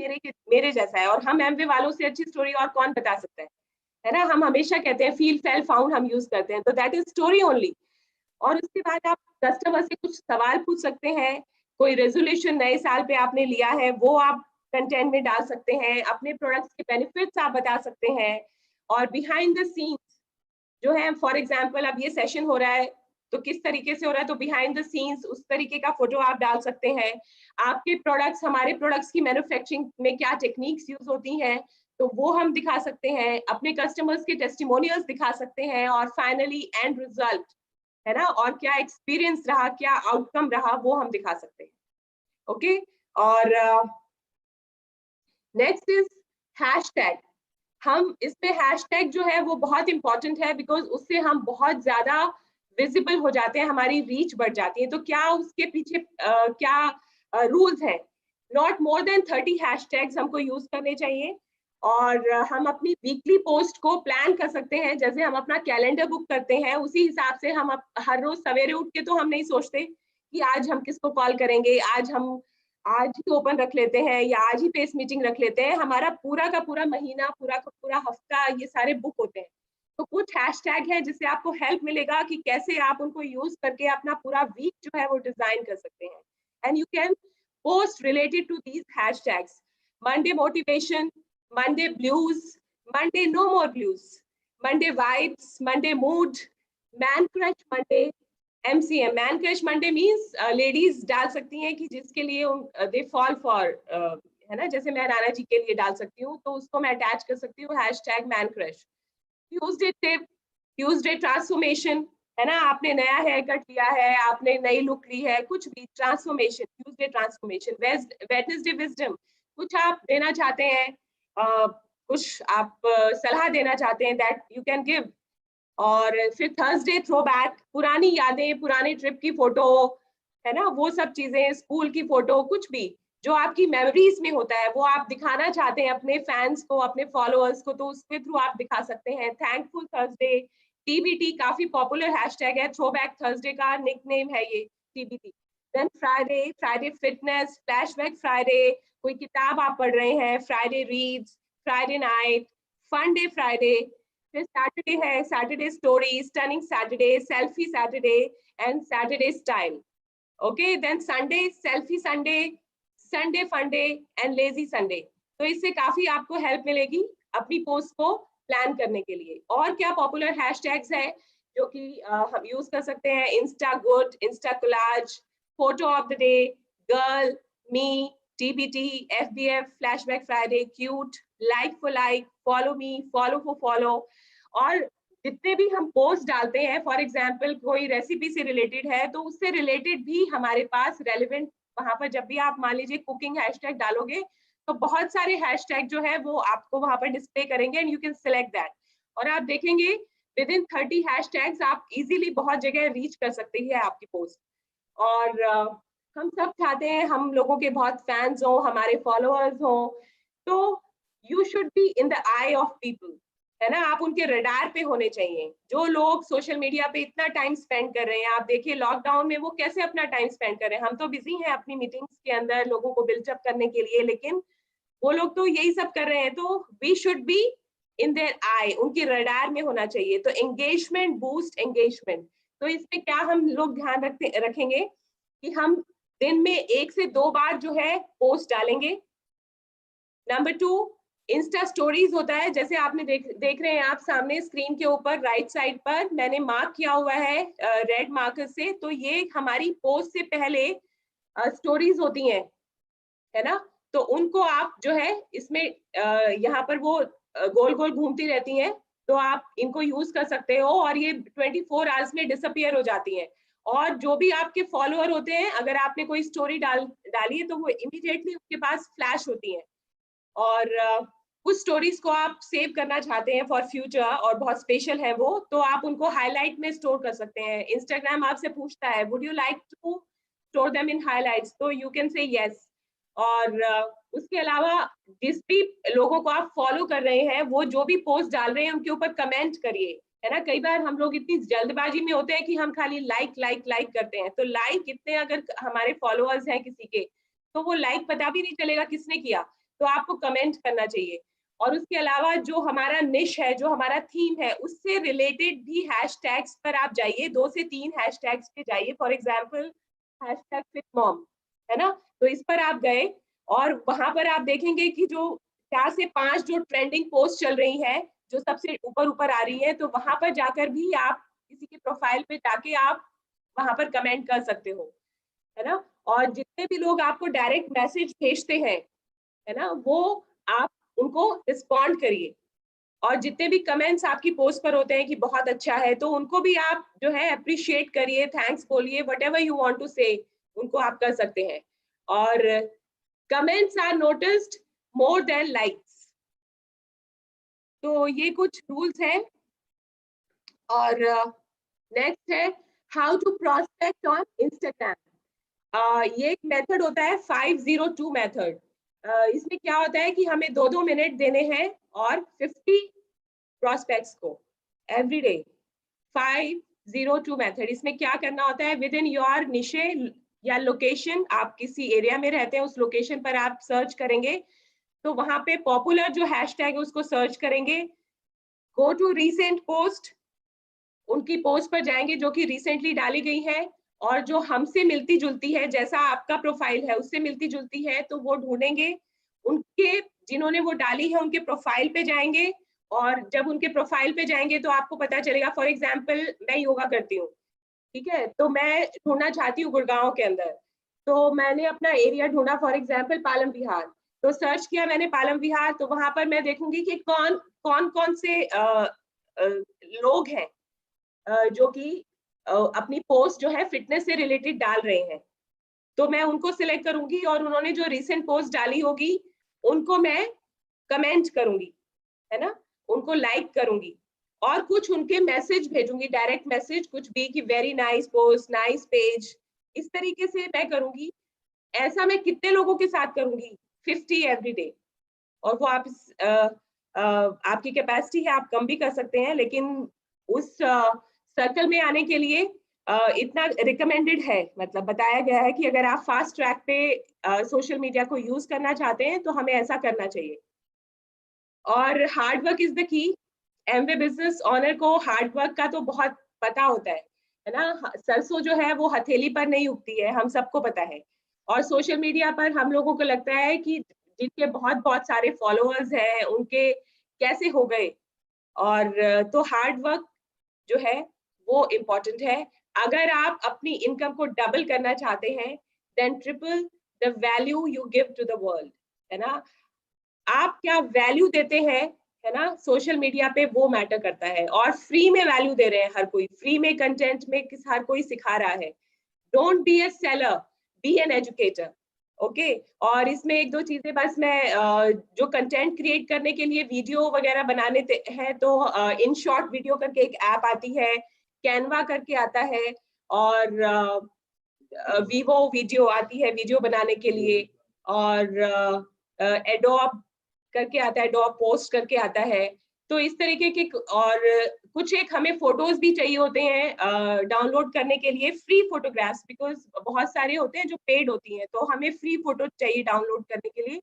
मेरे जैसा है। और हम एमवे वालों से अच्छी स्टोरी और कौन बता सकता है ना। हम हमेशा कहते हैं फील फेल फाउंड हम यूज करते हैं, तो दैट इज स्टोरी ओनली। और उसके बाद आप कस्टमर से कुछ सवाल पूछ सकते हैं, कोई रेजोल्यूशन नए साल पे आपने लिया है वो आप कंटेंट में डाल सकते हैं, अपने प्रोडक्ट्स के बेनिफिट्स आप बता सकते हैं। और बिहाइंड द सीन्स जो है, फॉर एग्जांपल अब ये सेशन हो रहा है तो किस तरीके से हो रहा है, तो बिहाइंड द सीन्स उस तरीके का फोटो आप डाल सकते हैं। आपके प्रोडक्ट्स, हमारे प्रोडक्ट्स की मैन्युफैक्चरिंग में क्या टेक्निक्स यूज होती हैं, तो वो हम दिखा सकते हैं। अपने कस्टमर्स के टेस्टिमोनियल्स दिखा सकते हैं। और फाइनली एंड रिजल्ट, है ना, और क्या एक्सपीरियंस रहा, क्या आउटकम रहा, वो हम दिखा सकते हैं। ओके। और नेक्स्ट इज हैशटैग। हम इसमें हैशटैग जो है वो बहुत इंपॉर्टेंट है, बिकॉज उससे हम बहुत ज्यादा विजिबल हो जाते हैं, हमारी रीच बढ़ जाती है। तो क्या उसके पीछे क्या रूल्स हैं? नॉट मोर देन 30 हैशटैग्स हमको यूज करने चाहिए। और हम अपनी वीकली पोस्ट को प्लान कर सकते हैं। जैसे हम अपना कैलेंडर बुक करते हैं, उसी हिसाब से हम हर रोज सवेरे उठ के तो हम नहीं सोचते कि आज हम किसको कॉल करेंगे, आज ही ओपन रख लेते हैं या आज ही पेस मीटिंग रख लेते हैं। हमारा पूरा का पूरा महीना, पूरा का पूरा हफ्ता ये सारे बुक होते हैं। तो कुछ हैशटैग है जिससे आपको हेल्प मिलेगा कि कैसे आप उनको यूज करके अपना पूरा वीक जो है वो डिजाइन कर सकते हैं। And you can post related to these hashtags. Monday motivation, Monday blues, Monday no more blues, Monday vibes, Monday mood, man crush Monday, MCM. Man crush Monday means ladies डाल सकती हैं कि जिसके लिए they fall for, है ना, जैसे मैं राणा जी के लिए डाल सकती हूँ तो उसको मैं अटैच कर सकती हूँ hashtag man crush. Tuesday tip, Tuesday transformation, है ना, आपने नया हेयर कट लिया है, आपने नई लुक ली है, कुछ भी transformation, Tuesday transformation. Wednesday wisdom, कुछ आप देना चाहते हैं, कुछ आप सलाह देना चाहते हैं, दैट यू कैन गिव। और फिर थर्सडे थ्रोबैक, पुरानी यादें, पुरानी ट्रिप की फोटो, है ना, वो सब चीजें, स्कूल की फोटो, कुछ भी जो आपकी मेमोरीज में होता है वो आप दिखाना चाहते हैं अपने फैंस को, अपने फॉलोअर्स को, तो उसके थ्रू आप दिखा सकते हैं। थैंकफुल थर्सडे, टीबीटी काफी पॉपुलर हैशटैग है, थ्रोबैक थर्सडे का निकनेम है ये TBT. Then Friday, Friday fitness, flashback Friday, कोई किताब आप पढ़ रहे हैं, Friday reads, Friday night, fun day Friday. फिर सैटरडे है, Saturday story, stunning Saturday, selfie Saturday and Saturday style. Okay, then Sunday selfie Sunday, Sunday fun day and lazy Sunday. तो इससे काफी आपको हेल्प मिलेगी अपनी पोस्ट को प्लान करने के लिए। और क्या पॉपुलर हैशटैग्स है जो कि हम यूज कर सकते हैं? Insta good, Insta collage, photo of the day, girl, me, TBT, FBF, flashback Friday, cute, like for like, follow me, follow for follow. और जितने भी हम पोस्ट डालते हैं, फॉर एग्जांपल कोई रेसिपी से रिलेटेड है तो उससे रिलेटेड भी हमारे पास रेलेवेंट, वहां पर जब भी आप मान लीजिए कुकिंग हैशटैग डालोगे तो बहुत सारे हैशटैग जो है वो आपको वहां पर डिस्प्ले करेंगे and you can select that. और आप देखेंगे विद इन 30 हैशटैग्स आप इजीली बहुत जगह रीच कर सकते हैं आपकी पोस्ट। और हम सब चाहते हैं हम लोगों के बहुत फैंस हो, हमारे फॉलोअर्स हो, तो you should be in the I of people, है ना, आप उनके रडार पे होने चाहिए। जो लोग सोशल मीडिया पे इतना टाइम स्पेंड कर रहे हैं, आप देखिए लॉकडाउन में वो कैसे अपना टाइम स्पेंड कर रहे हैं। हम तो बिजी हैं अपनी मीटिंग्स के अंदर लोगों को बिल्डअप करने के लिए, लेकिन वो लोग तो यही सब कर रहे हैं। तो we should be in their eye, उनकी रडार में होना चाहिए। तो एंगेजमेंट, बूस्ट एंगेजमेंट। तो इसमें क्या हम लोग ध्यान रखेंगे कि हम दिन में 1 से 2 बार जो है पोस्ट डालेंगे। नंबर 2, इंस्टा स्टोरीज होता है, जैसे आपने देख रहे हैं आप सामने स्क्रीन के ऊपर राइट साइड पर मैंने मार्क किया हुआ है रेड मार्कर से। तो ये हमारी पोस्ट से पहले स्टोरीज होती हैं, है ना, तो उनको आप जो है इसमें यहाँ पर वो गोल गोल घूमती रहती हैं, तो आप इनको यूज कर सकते हो और ये 24 आवर्स में डिसअपियर हो जाती हैं। और जो भी आपके फॉलोअर होते हैं, अगर आपने कोई स्टोरी डाली है तो वो इमीडिएटली उसके पास फ्लैश होती है। और कुछ स्टोरीज को आप सेव करना चाहते हैं फॉर फ्यूचर और बहुत स्पेशल है वो, तो आप उनको हाईलाइट में स्टोर कर सकते हैं। इंस्टाग्राम आपसे पूछता है would you like to store them in highlights, तो यू कैन से यस। और उसके अलावा जिस भी लोगों को आप फॉलो कर रहे हैं वो जो भी पोस्ट डाल रहे हैं उनके ऊपर कमेंट करिए, है ना। कई बार हम लोग इतनी जल्दबाजी में होते हैं कि हम खाली लाइक लाइक लाइक करते हैं, तो लाइक इतने अगर हमारे फॉलोअर्स हैं किसी के तो वो लाइक पता भी नहीं चलेगा किसने किया, तो आपको कमेंट करना चाहिए। और उसके अलावा जो हमारा निश है, जो हमारा थीम है, उससे रिलेटेड भी हैशटैग्स पर आप जाइए, 2 से 3 हैशटैग्स पे जाइए। For example hashtag fit mom, है ना, तो इस पर आप गए और वहां पर आप देखेंगे कि जो 4 से 5 जो ट्रेंडिंग पोस्ट चल रही है, जो सबसे ऊपर ऊपर आ रही है, तो वहां पर जाकर भी आप किसी के प्रोफाइल पे जाके आप वहां पर कमेंट कर सकते हो, है ना। और जितने भी लोग आपको डायरेक्ट मैसेज भेजते हैं, है ना, वो आप उनको रिस्पॉन्ड करिए। और जितने भी कमेंट्स आपकी पोस्ट पर होते हैं कि बहुत अच्छा है, तो उनको भी आप जो है अप्रिशिएट करिए, थैंक्स बोलिए, व्हाटएवर यू वांट टू से, उनको आप कर सकते हैं। और comments are noticed more than likes. तो ये कुछ रूल्स हैं। और नेक्स्ट है how to prospect on Instagram. ये एक मेथड होता है 502 मेथड। इसमें क्या होता है कि हमें 2-2 मिनट देने हैं और 50 प्रोस्पेक्ट्स को एवरी डे। 502 मेथड, इसमें क्या करना होता है, विद इन योर निशे या लोकेशन, आप किसी एरिया में रहते हैं उस लोकेशन पर आप सर्च करेंगे, तो वहां पे पॉपुलर जो हैशटैग है उसको सर्च करेंगे, गो टू रीसेंट पोस्ट, उनकी पोस्ट पर जाएंगे जो कि रिसेंटली डाली गई है और जो हमसे मिलती जुलती है, जैसा आपका प्रोफाइल है उससे मिलती जुलती है, तो वो ढूंढेंगे, उनके जिन्होंने वो डाली है उनके प्रोफाइल पे जाएंगे, और जब उनके प्रोफाइल पे जाएंगे तो आपको पता चलेगा, फॉर एग्जाम्पल मैं योगा करती हूँ, ठीक है, तो मैं ढूंढना चाहती हूँ गुड़गांव के अंदर, तो मैंने अपना एरिया ढूंढा, फॉर एग्जाम्पल पालम विहार, तो सर्च किया मैंने पालम विहार, तो वहां पर मैं देखूंगी कि कौन कौन से लोग हैं जो कि अपनी पोस्ट जो है फिटनेस से रिलेटेड डाल रहे हैं, तो मैं उनको सिलेक्ट करूंगी और उन्होंने जो रिसेंट पोस्ट डाली होगी उनको मैं कमेंट करूंगी, है ना, उनको लाइक करूंगी और कुछ उनके मैसेज भेजूंगी, डायरेक्ट मैसेज कुछ भी, कि very nice post, nice page, इस तरीके से मैं करूंगी। ऐसा मैं कितने लोगों के साथ करूंगी, 50 एवरी डे, और वो आप आपकी कैपेसिटी है, आप कम भी कर सकते हैं, लेकिन उस सर्कल में आने के लिए इतना रिकमेंडेड है, मतलब बताया गया है कि अगर आप फास्ट ट्रैक पे सोशल मीडिया को यूज करना चाहते हैं तो हमें ऐसा करना चाहिए। और hard work is the key. Amway business owner को हार्ड वर्क का तो बहुत पता होता है ना, सरसों जो है वो हथेली पर नहीं उगती है, हम सबको पता है, और सोशल मीडिया पर हम लोगों को लगता है कि जिनके बहुत बहुत सारे फॉलोअर्स हैं उनके कैसे हो गए, और तो हार्ड वर्क जो है वो इम्पोर्टेंट है। अगर आप अपनी इनकम को डबल करना चाहते हैं, then triple the value you give to the world, है ना, आप क्या वैल्यू देते हैं, है ना, सोशल मीडिया पे वो मैटर करता है, और फ्री में वैल्यू दे रहे हैं हर कोई, फ्री में कंटेंट में हर कोई सिखा रहा है, don't be a seller, be an educator, okay. और इसमें एक दो चीजें बस मैं जो कंटेंट क्रिएट करने के लिए वीडियो वगैरह बनाने हैं, तो इन शॉर्ट वीडियो करके एक ऐप आती है, कैनवा करके आता है, और वीवो वीडियो आती है वीडियो बनाने के लिए, और एडोब करके आता है, एडोब पोस्ट करके आता है, तो इस तरीके के, और कुछ एक हमें फोटोज भी चाहिए होते हैं डाउनलोड करने के लिए, फ्री फोटोग्राफ्स, बिकॉज बहुत सारे होते हैं जो पेड होती हैं, तो हमें फ्री फोटो चाहिए डाउनलोड करने के लिए,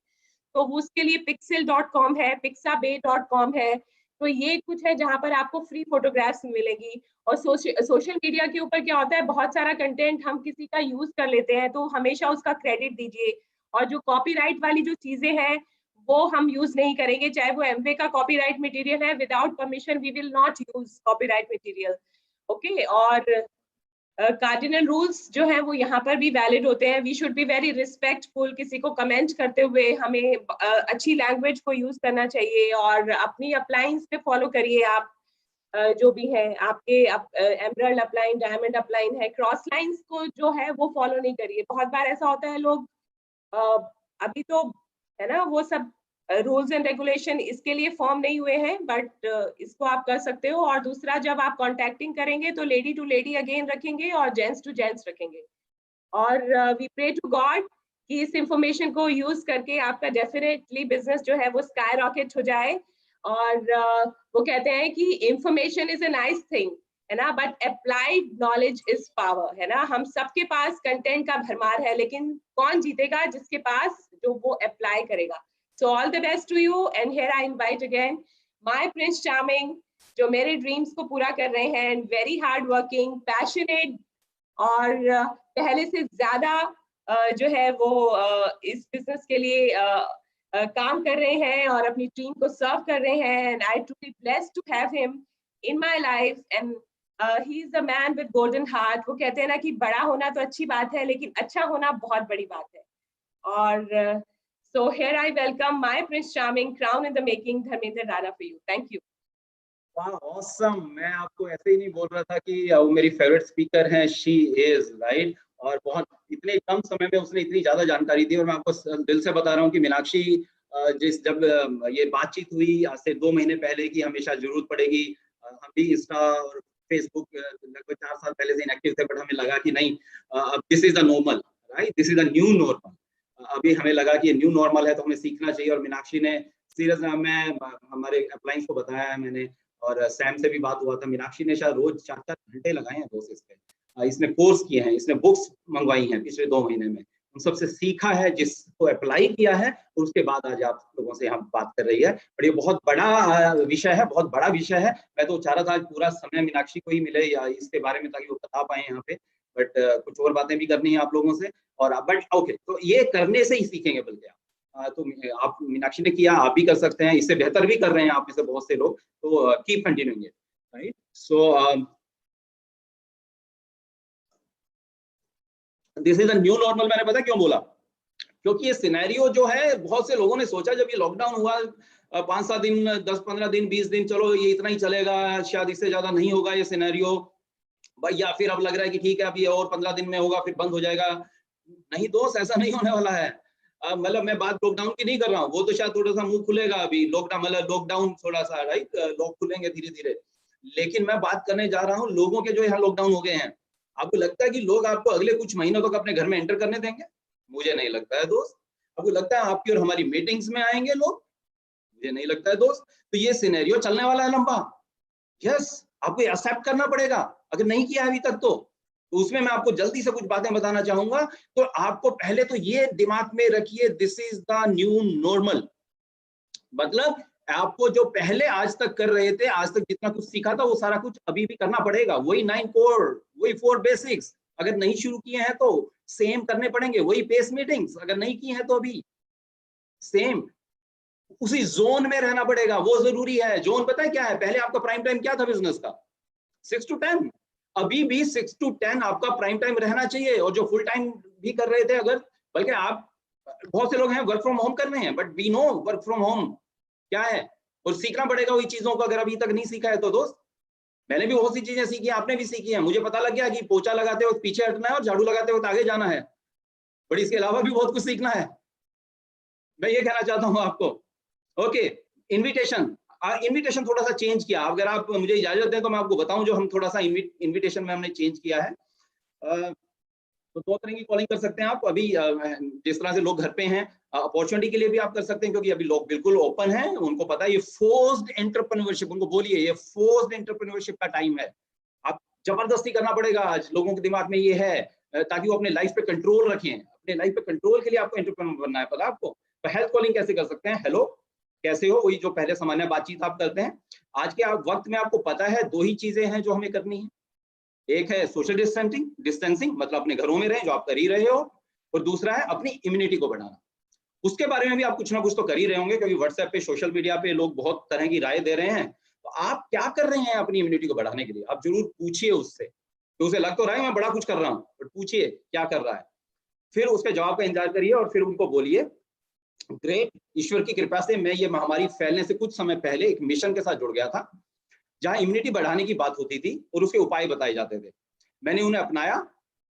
तो उसके लिए pixel.com है, pixabay.com है, तो ये कुछ है जहां पर आपको फ्री फोटोग्राफ्स मिलेंगी। और सोशल मीडिया के ऊपर क्या होता है, बहुत सारा कंटेंट हम किसी का यूज कर लेते हैं, तो हमेशा उसका क्रेडिट दीजिए, और जो कॉपीराइट वाली जो चीजें हैं वो हम यूज नहीं करेंगे, चाहे वो एमवे का कॉपीराइट मटेरियल है, without permission we will not use copyright material, okay. और कार्डिनल रूल्स जो है वो यहाँ पर भी वैलिड होते हैं, we should be very respectful, किसी को कमेंट करते हुए हमें अच्छी लैंग्वेज को यूज करना चाहिए, और अपनी अप्लायंस पे फॉलो करिए आप, जो भी है आपके एमरल्ड अपलाइन, डायमंड अपलाइन है, क्रॉस लाइंस को जो है वो फॉलो नहीं करिए। बहुत बार ऐसा होता है लोग अभी तो, है ना, वो सब रूल्स एंड रेगुलेशन इसके लिए फॉर्म नहीं हुए हैं, बट इसको आप कर सकते हो। और दूसरा, जब आप कॉन्टैक्टिंग करेंगे तो लेडी टू लेडी अगेन रखेंगे और जेंट्स टू जेंट्स रखेंगे, और वी प्रे टू गॉड कि इस इंफॉर्मेशन को यूज करके आपका डेफिनेटली बिजनेस जो है वो स्काई रॉकेट हो जाए। और वो कहते हैं कि information is a nice thing, है ना, but applied knowledge is power, है ना, हम सबके पास कंटेंट का भरमार है, लेकिन कौन जीतेगा, जिसके पास जो वो अप्लाई करेगा। So all the best to you, and here I invite again my prince charming, जो मेरे ड्रीम्स को पूरा कर रहे हैं, and very hard working, passionate, और पहले से ज्यादा जो है वो इस बिजनेस के लिए काम कर रहे हैं और अपनी टीम को सर्व कर रहे हैं, and I truly blessed to have him in my life, and he is a man with golden heart. वो कहते हैं ना कि बड़ा होना तो अच्छी बात है, लेकिन अच्छा होना बहुत बड़ी बात है। और so here I welcome my Prince Charming, crown in the making, Dharmendra Rana for you. Thank you. वाह, ऑसम। मैं आपको ऐसे ही नहीं बोल रहा था कि वो मेरी फेवरेट स्पीकर हैं, शी इज राइट, और बहुत इतने कम समय में उसने इतनी ज्यादा जानकारी दी। और मैं आपको दिल से बता रहा हूँ कि मीनाक्षी, जब ये बातचीत हुई आज से 2 महीने पहले कि हमेशा जरूरत पड़ेगी, हम भी इंस्टा और फेसबुक लगभग 4 साल पहले से इनएक्टिव थे, बट हमें लगा कि नहीं, अब this is the normal, right, this is the new normal. अभी हमें लगा कि ये न्यू नॉर्मल है तो हमें सीखना चाहिए, और मीनाक्षी ने सीरियस, मैं हमारे अप्लायंस को बताया है मैंने, और सैम से भी बात हुआ था। मीनाक्षी ने शायद रोज 4-4 घंटे लगाए हैं दोस्त इस पे, इसने कोर्स किए हैं, इसने बुक्स मंगवाई हैं पिछले 2 महीने में, उन सबसे सीखा है, जिसको अप्लाई किया है, और उसके बाद आज आप लोगों से हम बात कर रही है। और ये बहुत बड़ा विषय है, बहुत बड़ा विषय है। मैं तो चाह रहा था आज पूरा समय मीनाक्षी को ही मिले या इसके बारे में, ताकि वो बता पाए यहाँ पे, बट कुछ और बातें भी करनी है आप लोगों से। और बट ओके, तो ये करने से ही सीखेंगे बल्कि तो आप, मीनाक्षी ने किया, आप भी कर सकते हैं, इससे बेहतर भी कर रहे हैं आप में से बहुत से लोग, तो keep continuing it, right. So this is a new normal. मैंने पता क्यों बोला, क्योंकि ये सिनेरियो जो है, बहुत से लोगों ने सोचा जब ये लॉकडाउन हुआ 5-7 दिन, 10-15 दिन, 20 दिन, चलो ये इतना ही चलेगा, शायद इससे ज्यादा नहीं होगा ये सिनेरियो, या फिर अब लग रहा है कि ठीक है अब ये और 15 दिन में होगा, फिर बंद हो जाएगा। नहीं दोस्त, ऐसा नहीं होने वाला है। मतलब मैं बात लॉकडाउन की नहीं कर रहा हूँ, वो तो शायद थोड़ा सा मुंह खुलेगा अभी, लॉकडाउन मतलब लॉकडाउन थोड़ा सा, राइट, लोग खुलेंगे धीरे धीरे। लेकिन मैं बात करने जा रहा हूँ लोगों के जो यहाँ लॉकडाउन हो गए हैं। आपको लगता है कि लोग आपको अगले कुछ महीनों तक अपने घर में एंटर करने देंगे? मुझे नहीं लगता है दोस्त। आपको लगता है आपकी और हमारी मीटिंग्स में आएंगे लोग? मुझे नहीं लगता है दोस्त। तो ये सिनेरियो चलने वाला है लंबा। यस, आपको एक्सेप्ट करना पड़ेगा, अगर नहीं किया अभी तक तो उसमें मैं आपको जल्दी से कुछ बातें बताना चाहूंगा। तो आपको पहले तो ये दिमाग में रखिए, this is the new normal. मतलब आपको जो पहले आज तक कर रहे थे, आज तक जितना कुछ सीखा था, वो सारा कुछ अभी भी करना पड़ेगा। वही 9 कोर, वही 4 बेसिक्स, अगर नहीं शुरू किए हैं तो सेम करने पड़ेंगे। वही पेस मीटिंग्स अगर नहीं की हैं तो अभी सेम उसी जोन में रहना पड़ेगा, वो जरूरी है। जोन पता है क्या है? पहले आपका प्राइम टाइम क्या था बिजनेस का? 6 to 10। अभी भी 6 to 10 आपका प्राइम टाइम रहना चाहिए। और जो फुल टाइम भी कर रहे थे, अगर, बल्कि आप, बहुत से लोग हैं वर्क फ्रॉम होम कर रहे हैं, but we know work from home क्या है, और सीखना पड़ेगा वही चीजों को, अगर अभी तक नहीं सीखा है तो दोस्त। मैंने भी बहुत सी चीजें सीखी, आपने भी सीखी है। मुझे पता लग गया कि पोछा लगाते वक्त पीछे हटना है और झाड़ू लगाते वक्त आगे जाना है, बट इसके अलावा भी बहुत कुछ सीखना है। मैं ये कहना चाहता हूँ आपको। ओके, इनविटेशन, इनविटेशन थोड़ा सा चेंज किया। अगर आप मुझे इजाजत दें तो मैं आपको बताऊं जो हम थोड़ा सा इनविटेशन में हमने चेंज किया है। तो 2 तरह की कॉलिंग कर सकते हैं आप अभी, जिस तरह से लोग घर पे हैं, अपॉर्चुनिटी के लिए भी आप कर सकते हैं, क्योंकि अभी लोग बिल्कुल ओपन हैं, उनको पता है ये फोर्स्ड एंटरप्रेन्योरशिप, उनको बोलिए ये फोर्स्ड एंटरप्रेन्योरशिप का टाइम है। आप जबरदस्ती करना पड़ेगा आज, लोगों के दिमाग में ये है, ताकि वो अपने लाइफ पे कंट्रोल रखें। अपने लाइफ पे कंट्रोल के लिए आपको एंटरप्रेन्योर बनना है, पता आपको। तो हेल्थ कॉलिंग कैसे कर सकते हैं? हेलो, कैसे हो, वही जो पहले सामान्य बातचीत आप करते हैं। आज के वक्त में आपको पता है 2 ही चीजें हैं जो हमें करनी है। एक है सोशल डिस्टेंसिंग, मतलब अपने घरों में रहें, जो आप कर ही रहे हो, और दूसरा है अपनी इम्यूनिटी को बढ़ाना। उसके बारे में भी आप कुछ ना कुछ तो कर ही रहे होंगे, क्योंकि व्हाट्सएप पे, सोशल मीडिया पे लोग बहुत तरह की राय दे रहे हैं। तो आप क्या कर रहे हैं अपनी इम्यूनिटी को बढ़ाने के लिए? आप जरूर पूछिए उससे। तो उसे लग तो रहा है मैं बड़ा कुछ कर रहा हूँ, बट पूछिए क्या कर रहा है, फिर उसके जवाब का इंतजार करिए, और फिर उनको बोलिए ग्रेट, ईश्वर की कृपा से मैं ये महामारी फैलने से कुछ समय पहले एक मिशन के साथ जुड़ गया था, जहां इम्यूनिटी बढ़ाने की बात होती थी और उसके उपाय बताए जाते थे। मैंने उन्हें अपनाया,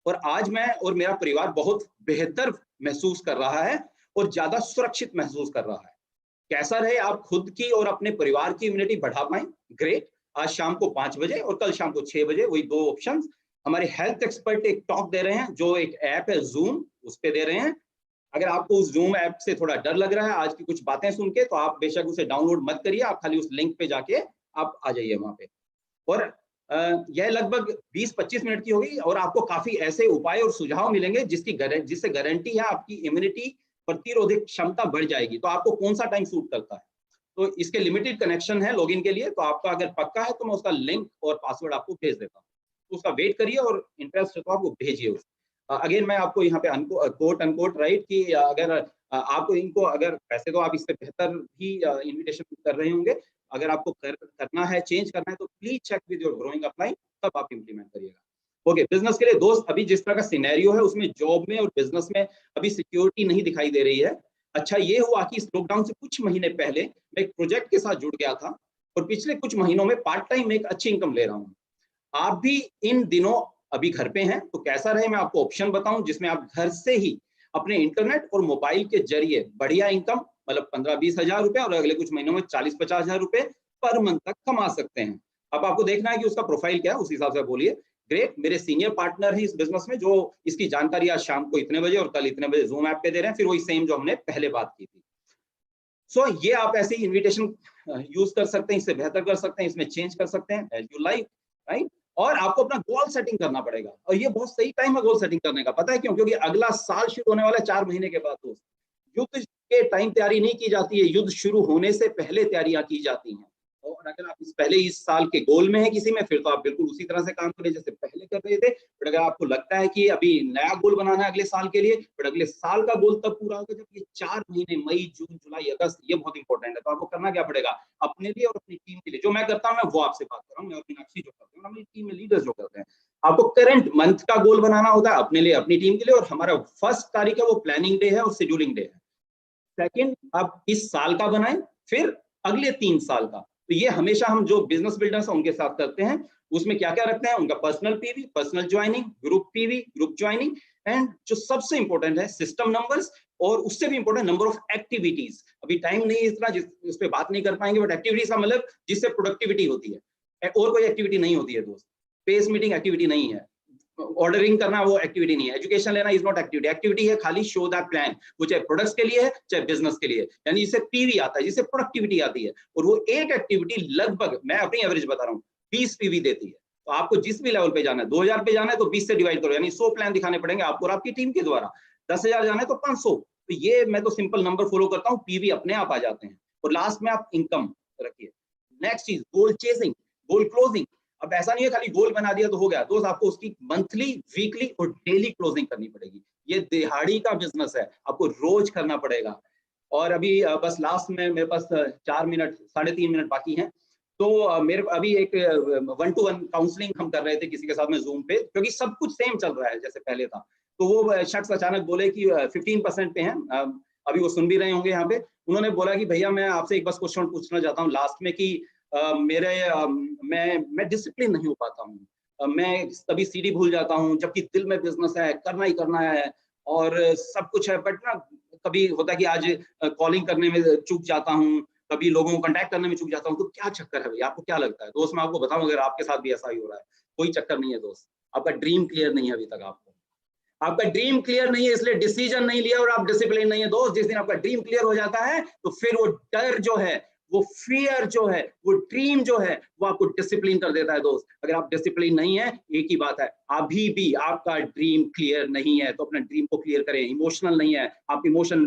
और आज मैं और मेरा परिवार बहुत बेहतर महसूस कर रहा है और ज्यादा सुरक्षित महसूस कर रहा है। कैसा रहे आप खुद की और अपने परिवार की इम्यूनिटी बढ़ा पाए? ग्रेट। आज शाम को 5 बजे और कल शाम को 6 बजे, वही 2 ऑप्शन हमारे हेल्थ एक्सपर्ट एक टॉक दे रहे हैं, जो एक ऐप है जूम, उस पे दे रहे हैं। अगर आपको उस जूम ऐप से थोड़ा डर लग रहा है आज की कुछ बातें सुन के, तो आप बेशक उसे डाउनलोड मत करिए, आप खाली उस लिंक पे जाके आप आ जाइए वहां पे। और यह लगभग 20-25 मिनट की होगी, और आपको काफी ऐसे उपाय और सुझाव मिलेंगे जिससे गारंटी है आपकी इम्यूनिटी प्रतिरोधक क्षमता बढ़ जाएगी। तो आपको कौन सा टाइम सूट करता है? तो इसके लिमिटेड कनेक्शन है लॉगिन के लिए, तो आपका अगर पक्का है तो मैं उसका लिंक और पासवर्ड आपको भेज देता हूँ। तो उसका वेट करिए, और इंटरेस्ट है तो आप वो भेजिए उसको। अगेन मैं आपको यहाँ पे कोट अनकोट राइट कि अगर आपको इनको, अगर वैसे तो आप इससे बेहतर भी इन्विटेशन कर रहे होंगे, अगर आपको करना है, चेंज करना है, तो please check with your growing upline, तब आप इंप्लीमेंट करिएगा। ओके, बिजनेस के लिए दोस्त, अभी जिस तरह का सिनेरियो है उसमें जॉब में और बिजनेस में अभी सिक्योरिटी नहीं दिखाई दे रही है। अच्छा ये हुआ कि इस लॉकडाउन से कुछ महीने पहले मैं एक प्रोजेक्ट के साथ जुड़ गया था, और पिछले कुछ महीनों में पार्ट टाइम एक अच्छी इनकम ले रहा हूँ। आप भी इन दिनों अभी घर पे हैं, तो कैसा रहे मैं आपको ऑप्शन बताऊं, जिसमें आप घर से ही अपने इंटरनेट और मोबाइल के जरिए बढ़िया इनकम, मतलब 15-20 हजार रुपए, और अगले कुछ महीनों में 40-50 हजार रुपए पर मंथ तक कमा सकते हैं। अब आपको देखना है कि उसका प्रोफाइल क्या है, उस हिसाब से बोलिए। ग्रेट, मेरे सीनियर पार्टनर है इस बिजनेस में जो इसकी जानकारी आज शाम को इतने बजे और कल इतने बजे जूम ऐप पे दे रहे हैं, फिर वही सेम जो हमने पहले बात की थी। सो ये आप ऐसे ही इन्विटेशन यूज कर सकते हैं, इससे बेहतर कर सकते हैं, इसमें चेंज कर सकते हैं एज यू लाइक, राइट। और आपको अपना गोल सेटिंग करना पड़ेगा, और ये बहुत सही टाइम है गोल सेटिंग करने का। पता है क्यों? क्योंकि अगला साल शुरू होने वाला है 4 महीने के बाद दोस्त। युद्ध के टाइम तैयारी नहीं की जाती है, युद्ध शुरू होने से पहले तैयारियां की जाती हैं। और अगर आप पहले इस साल के गोल में है किसी में, फिर तो आप बिल्कुल उसी तरह से काम करें जैसे पहले कर रहे थे। बट अगर आपको लगता है कि अभी नया गोल बनाना है अगले साल के लिए, बट अगले साल का गोल तब पूरा होगा जब ये 4 महीने मई, जून, जुलाई, अगस्त, ये बहुत इंपॉर्टेंट है। तो आपको करना क्या पड़ेगा? अपने लिए और अपनी टीम के लिए, जो मैं करता हूँ मैं वो आपसे बात कर रहा हूँ, मैं और मीनाक्षी जो करते हैं, हमारी टीम में लीडर्स जो करते हैं, आपको करंट मंथ का गोल बनाना होता है अपने लिए, अपनी टीम के लिए। और हमारा 1 तारीख है वो प्लानिंग डे है और शेड्यूलिंग डे है। सेकंड, आप इस साल का बनाएं, फिर अगले 3 साल का। तो ये हमेशा हम जो बिजनेस बिल्डर्स हैं उनके साथ करते हैं। उसमें क्या क्या रखते हैं? उनका personal PV, personal joining, group PV, group joining, and जो सबसे इंपॉर्टेंट है सिस्टम नंबर्स, और उससे भी इंपॉर्टेंट नंबर ऑफ एक्टिविटीज। अभी टाइम नहीं है इतना इस पे बात नहीं कर पाएंगे, बट एक्टिविटीज का मतलब जिससे प्रोडक्टिविटी होती है, और कोई एक्टिविटी नहीं होती है दोस्त। पेस मीटिंग एक्टिविटी नहीं है, ऑर्डरिंग करना वो एक्टिविटी नहीं है, एजुकेशन लेना इज नॉट एक्टिविटी। एक्टिविटी है खाली शो द प्लान, वो चाहे प्रोडक्ट्स के लिए है चाहे बिजनेस के लिए, यानी जिससे पीवी आता है, जिससे प्रोडक्टिविटी आती है। और वो एक एक्टिविटी लगभग, मैं अपनी एवरेज बता रहा हूँ, 20 पीवी देती है। तो आपको जिस भी लेवल पे जाना है, 2000 पे जाना है तो 20 से डिवाइड करो, यानी 100 प्लान दिखाने पड़ेंगे आपको और आपकी टीम के द्वारा। 10,000 जाना है तो 500। तो ये मैं तो सिंपल नंबर फॉलो करता हूँ, पीवी अपने आप आ जाते हैं। और लास्ट में आप इनकम रखिए। नेक्स्ट चीज, गोल चेसिंग, गोल क्लोजिंग। अब ऐसा नहीं है खाली गोल बना दिया तो हो गया दोस्त, आपको उसकी मंथली, वीकली और डेली क्लोजिंग करनी पड़ेगी। ये दिहाड़ी का बिजनेस है, आपको रोज करना पड़ेगा। और अभी बस लास्ट में मेरे पास 4 मिनट, 3.5 मिनट बाकी हैं। तो मेरे अभी एक 1-to-1 काउंसलिंग हम कर रहे थे किसी के साथ में जूम पे, क्योंकि सब कुछ सेम चल रहा है जैसे पहले था। तो वो शख्स अचानक बोले कि 15% पे हैं, अभी वो सुन भी रहे होंगे यहाँ पे। उन्होंने बोला कि भैया मैं आपसे एक बस क्वेश्चन पूछना चाहता हूँ लास्ट में कि मैं डिसिप्लिन नहीं हो पाता हूँ, मैं कभी सीढ़ी भूल जाता हूँ, जबकि दिल में बिजनेस है, करना ही करना है और सब कुछ है, बट ना कभी होता है कि आज कॉलिंग करने में चूक जाता हूँ, कभी लोगों को कांटेक्ट करने में चूक जाता हूँ। तो क्या चक्कर है भैया, आपको क्या लगता है? दोस्त मैं आपको बताऊं, अगर आपके साथ भी ऐसा ही हो रहा है, कोई चक्कर नहीं है दोस्त, आपका ड्रीम क्लियर नहीं है अभी तक। आपका ड्रीम क्लियर नहीं है, इसलिए डिसीजन नहीं लिया और आप डिसिप्लिन नहीं है दोस्त। जिस दिन आपका ड्रीम क्लियर हो जाता है तो फिर वो डर जो है, वो फियर जो है, वो ड्रीम जो है, वो आपको डिसिप्लिन कर देता है दोस्त। अगर आप डिसिप्लिन नहीं है, एक ही बात है, अभी भी आपका ड्रीम क्लियर नहीं है, तो अपने ड्रीम को क्लियर करें। इमोशनल नहीं है, आप इमोशनल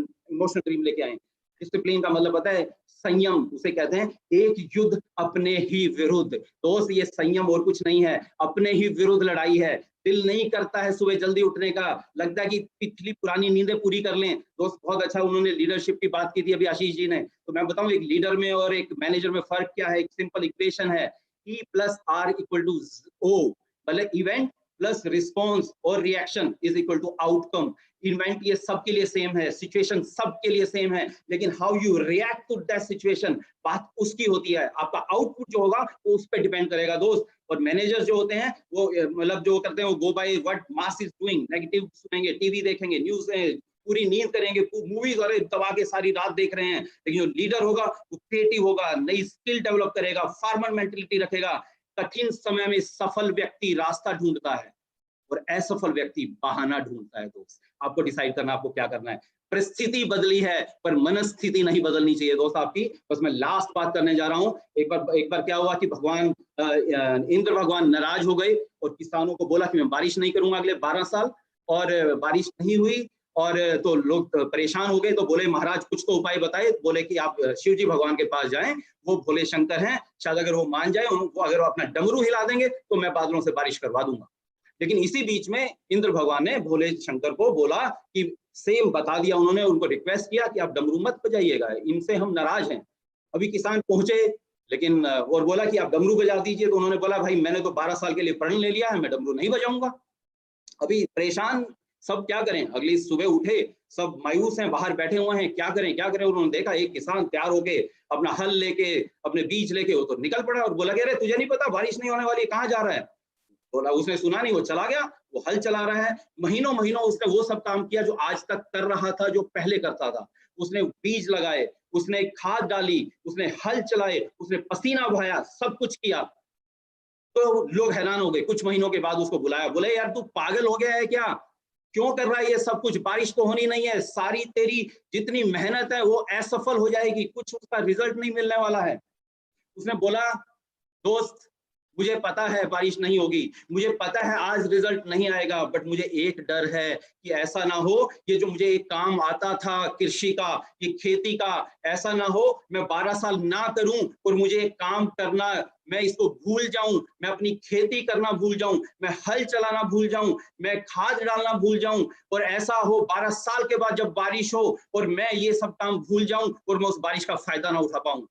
ड्रीम लेके आए। डिसिप्लिन का मतलब पता है? संयम, उसे कहते हैं एक युद्ध अपने ही विरुद्ध। दोस्त ये संयम और कुछ नहीं है, अपने ही विरुद्ध लड़ाई है। दिल नहीं करता है सुबह जल्दी उठने का, लगता है कि पिछली पुरानी नींदें पूरी कर लें। दोस्त बहुत अच्छा उन्होंने लीडरशिप की बात की थी अभी आशीष जी ने। तो मैं बताऊं एक लीडर में और एक मैनेजर में फर्क क्या है। एक सिंपल इक्वेशन है, E+R=O, मतलब इवेंट प्लस रिस्पॉन्स और reaction is equal to outcome. Event ये सबके लिए सेम है, सिचुएशन सबके लिए सेम है, लेकिन how you react to that situation, बात उसकी होती है। आपका आउटपुट जो होगा वो उस पर डिपेंड करेगा दोस्त। और मैनेजर जो होते हैं वो मतलब जो करते हैं वो go by what mass is doing. Negative सुनेंगे, टीवी देखेंगे, न्यूज पूरी नींद करेंगे, मूवीज और दबा के सारी रात देख रहे हैं। लेकिन जो लीडर होगा वो क्रिएटिव होगा, नई स्किल डेवलप करेगा, फार्मर मेंटेलिटी रखेगा। कठिन समय में सफल व्यक्ति रास्ता ढूंढता है और असफल व्यक्ति बहाना ढूंढता है दोस्त। आपको डिसाइड करना आपको क्या करना है। परिस्थिति बदली है पर मनस्थिति नहीं बदलनी चाहिए दोस्त आपकी। बस मैं लास्ट बात करने जा रहा हूं। एक बार क्या हुआ कि भगवान इंद्र भगवान नाराज हो गए और किसानों को बोला कि मैं बारिश नहीं करूंगा अगले 12 साल, और बारिश नहीं हुई। और तो लोग परेशान हो गए, तो बोले महाराज कुछ तो उपाय बताए। बोले कि आप शिव जी भगवान के पास जाएं, वो भोले शंकर हैं, शायद अगर वो मान जाए, उनको अगर वो अपना डमरू हिला देंगे तो मैं बादलों से बारिश करवा दूंगा। लेकिन इसी बीच में इंद्र भगवान ने भोले शंकर को बोला कि सेम बता दिया, उन्होंने उनको रिक्वेस्ट किया कि आप डमरू मत बजाइएगा, इनसे हम नाराज हैं। अभी किसान पहुंचे, लेकिन और बोला कि आप डमरू बजा दीजिए। तो उन्होंने बोला भाई मैंने तो 12 साल के लिए प्रण ले लिया है, मैं डमरू नहीं बजाऊंगा। अभी परेशान सब, क्या करें। अगली सुबह उठे, सब मायूस हैं, बाहर बैठे हुए हैं, क्या करें क्या करें। उन्होंने देखा एक किसान तैयार होके अपना हल लेके, अपने बीज लेके वो तो निकल पड़ा और बोला कि अरे तुझे नहीं पता बारिश नहीं होने वाली, कहाँ जा रहा है? बोला, उसने सुना नहीं, वो चला गया, वो हल चला रहा है। महीनों महीनों उसने वो सब काम किया जो आज तक कर रहा था, जो पहले करता था। उसने बीज लगाए, उसने खाद डाली, उसने हल चलाए, उसने पसीना बहाया, सब कुछ किया। तो लोग हैरान हो गए। कुछ महीनों के बाद उसको बुलाया, बोले यार तू पागल हो गया है क्या, क्यों कर रहा है ये सब कुछ, बारिश तो होनी नहीं है, सारी तेरी जितनी मेहनत है वो असफल हो जाएगी, कुछ उसका रिजल्ट नहीं मिलने वाला है। उसने बोला दोस्त मुझे पता है बारिश नहीं होगी, मुझे पता है आज रिजल्ट नहीं आएगा, बट मुझे एक डर है कि ऐसा ना हो ये जो मुझे एक काम आता था कृषि का, ये खेती का, ऐसा ना हो मैं 12 साल ना करूं और मुझे एक काम करना, मैं इसको भूल जाऊं, मैं अपनी खेती करना भूल जाऊं, मैं हल चलाना भूल जाऊं, मैं खाद डालना भूल जाऊं, और ऐसा हो 12 साल के बाद जब बारिश हो और मैं ये सब काम भूल जाऊं और मैं उस बारिश का फायदा ना उठा पाऊं।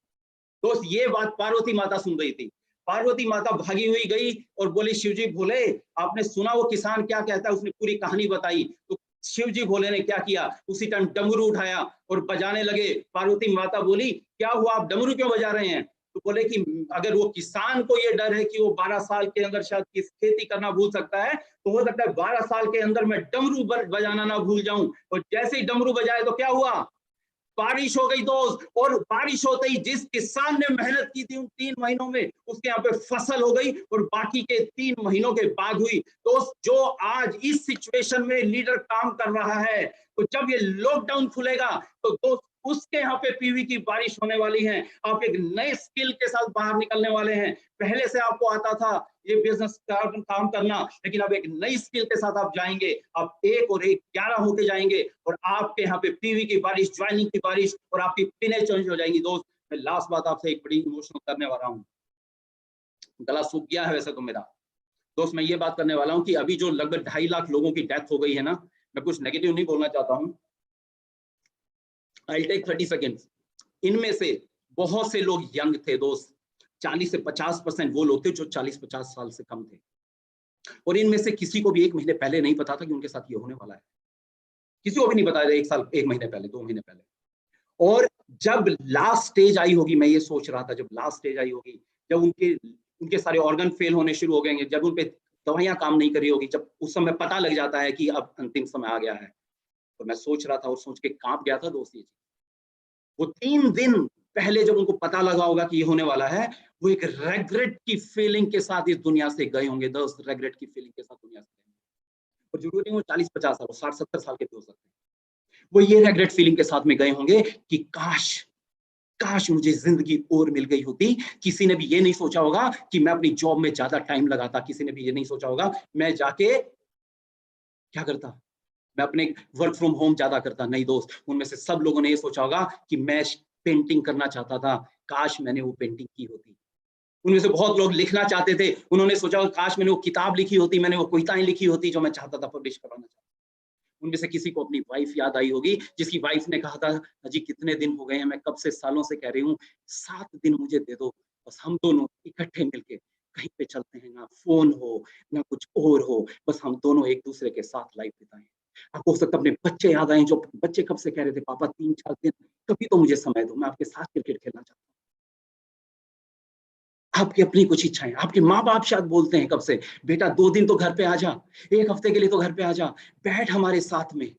दोस्त ये बात पार्वती माता सुन रही थी। पार्वती माता भागी हुई गई और बोली शिवजी भोले, आपने सुना वो किसान क्या कहता है, उसने पूरी कहानी बताई। तो शिवजी भोले ने क्या किया, उसी टाइम डमरू उठाया और बजाने लगे। पार्वती माता बोली क्या हुआ, आप डमरू क्यों बजा रहे हैं? तो बोले कि अगर वो किसान को ये डर है कि वो 12 साल के अंदर शायद किस खेती करना भूल सकता है, तो हो सकता है 12 साल के अंदर मैं डमरू बजाना ना भूल जाऊं। और जैसे ही डमरू बजाए तो क्या हुआ, बारिश हो गई दोस्त, और बारिश होते ही जिस किसान ने मेहनत की थी उन 3 महीनों में, उसके यहाँ पे फसल हो गई और बाकी के 3 महीनों के बाद हुई। दोस्त जो आज इस सिचुएशन में लीडर काम कर रहा है, तो जब ये लॉकडाउन खुलेगा तो दोस्त उसके यहाँ पे पीवी की बारिश होने वाली है। आप एक नए स्किल के साथ बाहर निकलने वाले हैं। पहले से आपको आता था ये बिजनेस काम करना, लेकिन अब एक नई स्किल के साथ आप जाएंगे, आप 1 और 1 11 होके जाएंगे और आपके यहाँ पे पीवी की बारिश, ज्वाइनिंग की बारिश और आपकी पिने चेंज हो जाएंगी। दोस्त मैं लास्ट बात आपसे एक बड़ी इमोशनल करने वाला हूँ, गला सूख गया है वैसे तो मेरा। दोस्त मैं ये बात करने वाला हूँ कि अभी जो लगभग 2.5 लाख लोगों की डेथ हो गई है ना, मैं कुछ नेगेटिव नहीं बोलना चाहता हूँ, I'll take 30 seconds। इनमें से बहुत से लोग यंग थे दोस्त, 40 से 50% वो लोग थे जो 40-50 साल से कम थे, और इनमें से किसी को भी 1 महीने पहले नहीं पता था कि उनके साथ ये होने वाला है। किसी को भी नहीं बताया था 1 साल, 1 महीने पहले, 2 महीने पहले। और जब लास्ट स्टेज आई होगी, मैं ये सोच रहा था जब लास्ट स्टेज आई होगी, जब उनके सारे ऑर्गन फेल होने शुरू हो गए, जब उन पे दवाइयां काम नहीं कर रही होगी, जब उस समय पता लग जाता है कि अब अंतिम समय आ गया है, तो मैं सोच रहा था और सोच के कांप गया था दोस्त। ये वो 3 दिन पहले जब उनको पता लगा होगा कि ये होने वाला है, वो एक रेग्रेट की फीलिंग के साथ इस दुनिया से गए होंगे दोस्त, रेग्रेट की फीलिंग के साथ दुनिया से गए होंगे। और जरूरी नहीं वो 40-50 साल, वो 60-70 साल के भी हो सकते हैं। वो ये रेग्रेट फीलिंग के साथ में गए होंगे कि काश काश मुझे जिंदगी और मिल गई होती। किसी ने भी ये नहीं सोचा होगा कि मैं अपनी जॉब में ज्यादा टाइम लगाता, किसी ने भी ये नहीं सोचा होगा मैं जाके क्या करता, मैं अपने वर्क फ्रॉम होम ज्यादा करता। नहीं दोस्त, उनमें से सब लोगों ने ये सोचा होगा कि मैं पेंटिंग करना चाहता था, काश मैंने वो पेंटिंग की होती। उनमें से बहुत लोग लिखना चाहते थे, उन्होंने सोचा होगा काश मैंने वो किताब लिखी होती, मैंने वो कविताएं लिखी होती जो मैं चाहता था पब्लिश करवाना चाहता। उनमें से किसी को अपनी वाइफ याद आई होगी, जिसकी वाइफ ने कहा था अजी कितने दिन हो गए हैं, मैं कब से सालों से कह रही हूँ 7 दिन मुझे दे दो, बस हम दोनों इकट्ठे मिलके कहीं पे चलते हैं, ना फोन हो ना कुछ और हो, बस हम दोनों एक दूसरे के साथ लाइफ बिताएं। आपको हो सकता है अपने बच्चे याद आए, जो बच्चे कब से कह रहे थे पापा 3-4 दिन कभी तो मुझे समय दो, मैं आपके साथ क्रिकेट खेलना चाहता हूँ। आपकी अपनी कुछ इच्छाएं, आपके माँ बाप शायद बोलते हैं कब से बेटा 2 दिन तो घर पे आ जा, 1 हफ्ते के लिए तो घर पे आ जा, बैठ हमारे साथ में।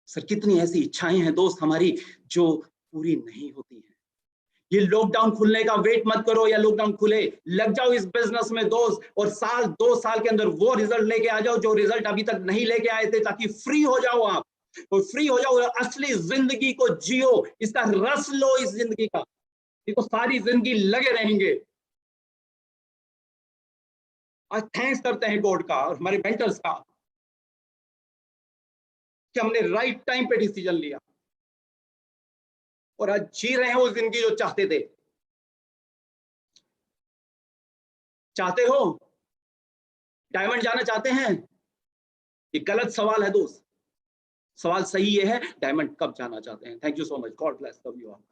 सर कितनी ऐसी इच्छाएं हैं दोस्त हमारी जो पूरी नहीं होती हैं। ये लॉकडाउन खुलने का वेट मत करो, या लॉकडाउन खुले लग जाओ इस बिजनेस में दोस्त, और 1-2 साल के अंदर वो रिजल्ट लेके आ जाओ जो रिजल्ट अभी तक नहीं लेके आए थे, ताकि फ्री हो जाओ आप, और फ्री हो जाओ और असली जिंदगी को जियो, इसका रस लो इस जिंदगी का। ये तो सारी जिंदगी लगे रहेंगे। आज थैंक्स करते हैं गॉड का और हमारे मेंटर्स का कि हमने राइट टाइम पे डिसीजन लिया और आज जी रहे हैं वो जिंदगी जो चाहते थे। चाहते हो डायमंड जाना चाहते हैं? ये गलत सवाल है दोस्त, सवाल सही ये है डायमंड कब जाना चाहते हैं। Thank you so much, God bless, love you all.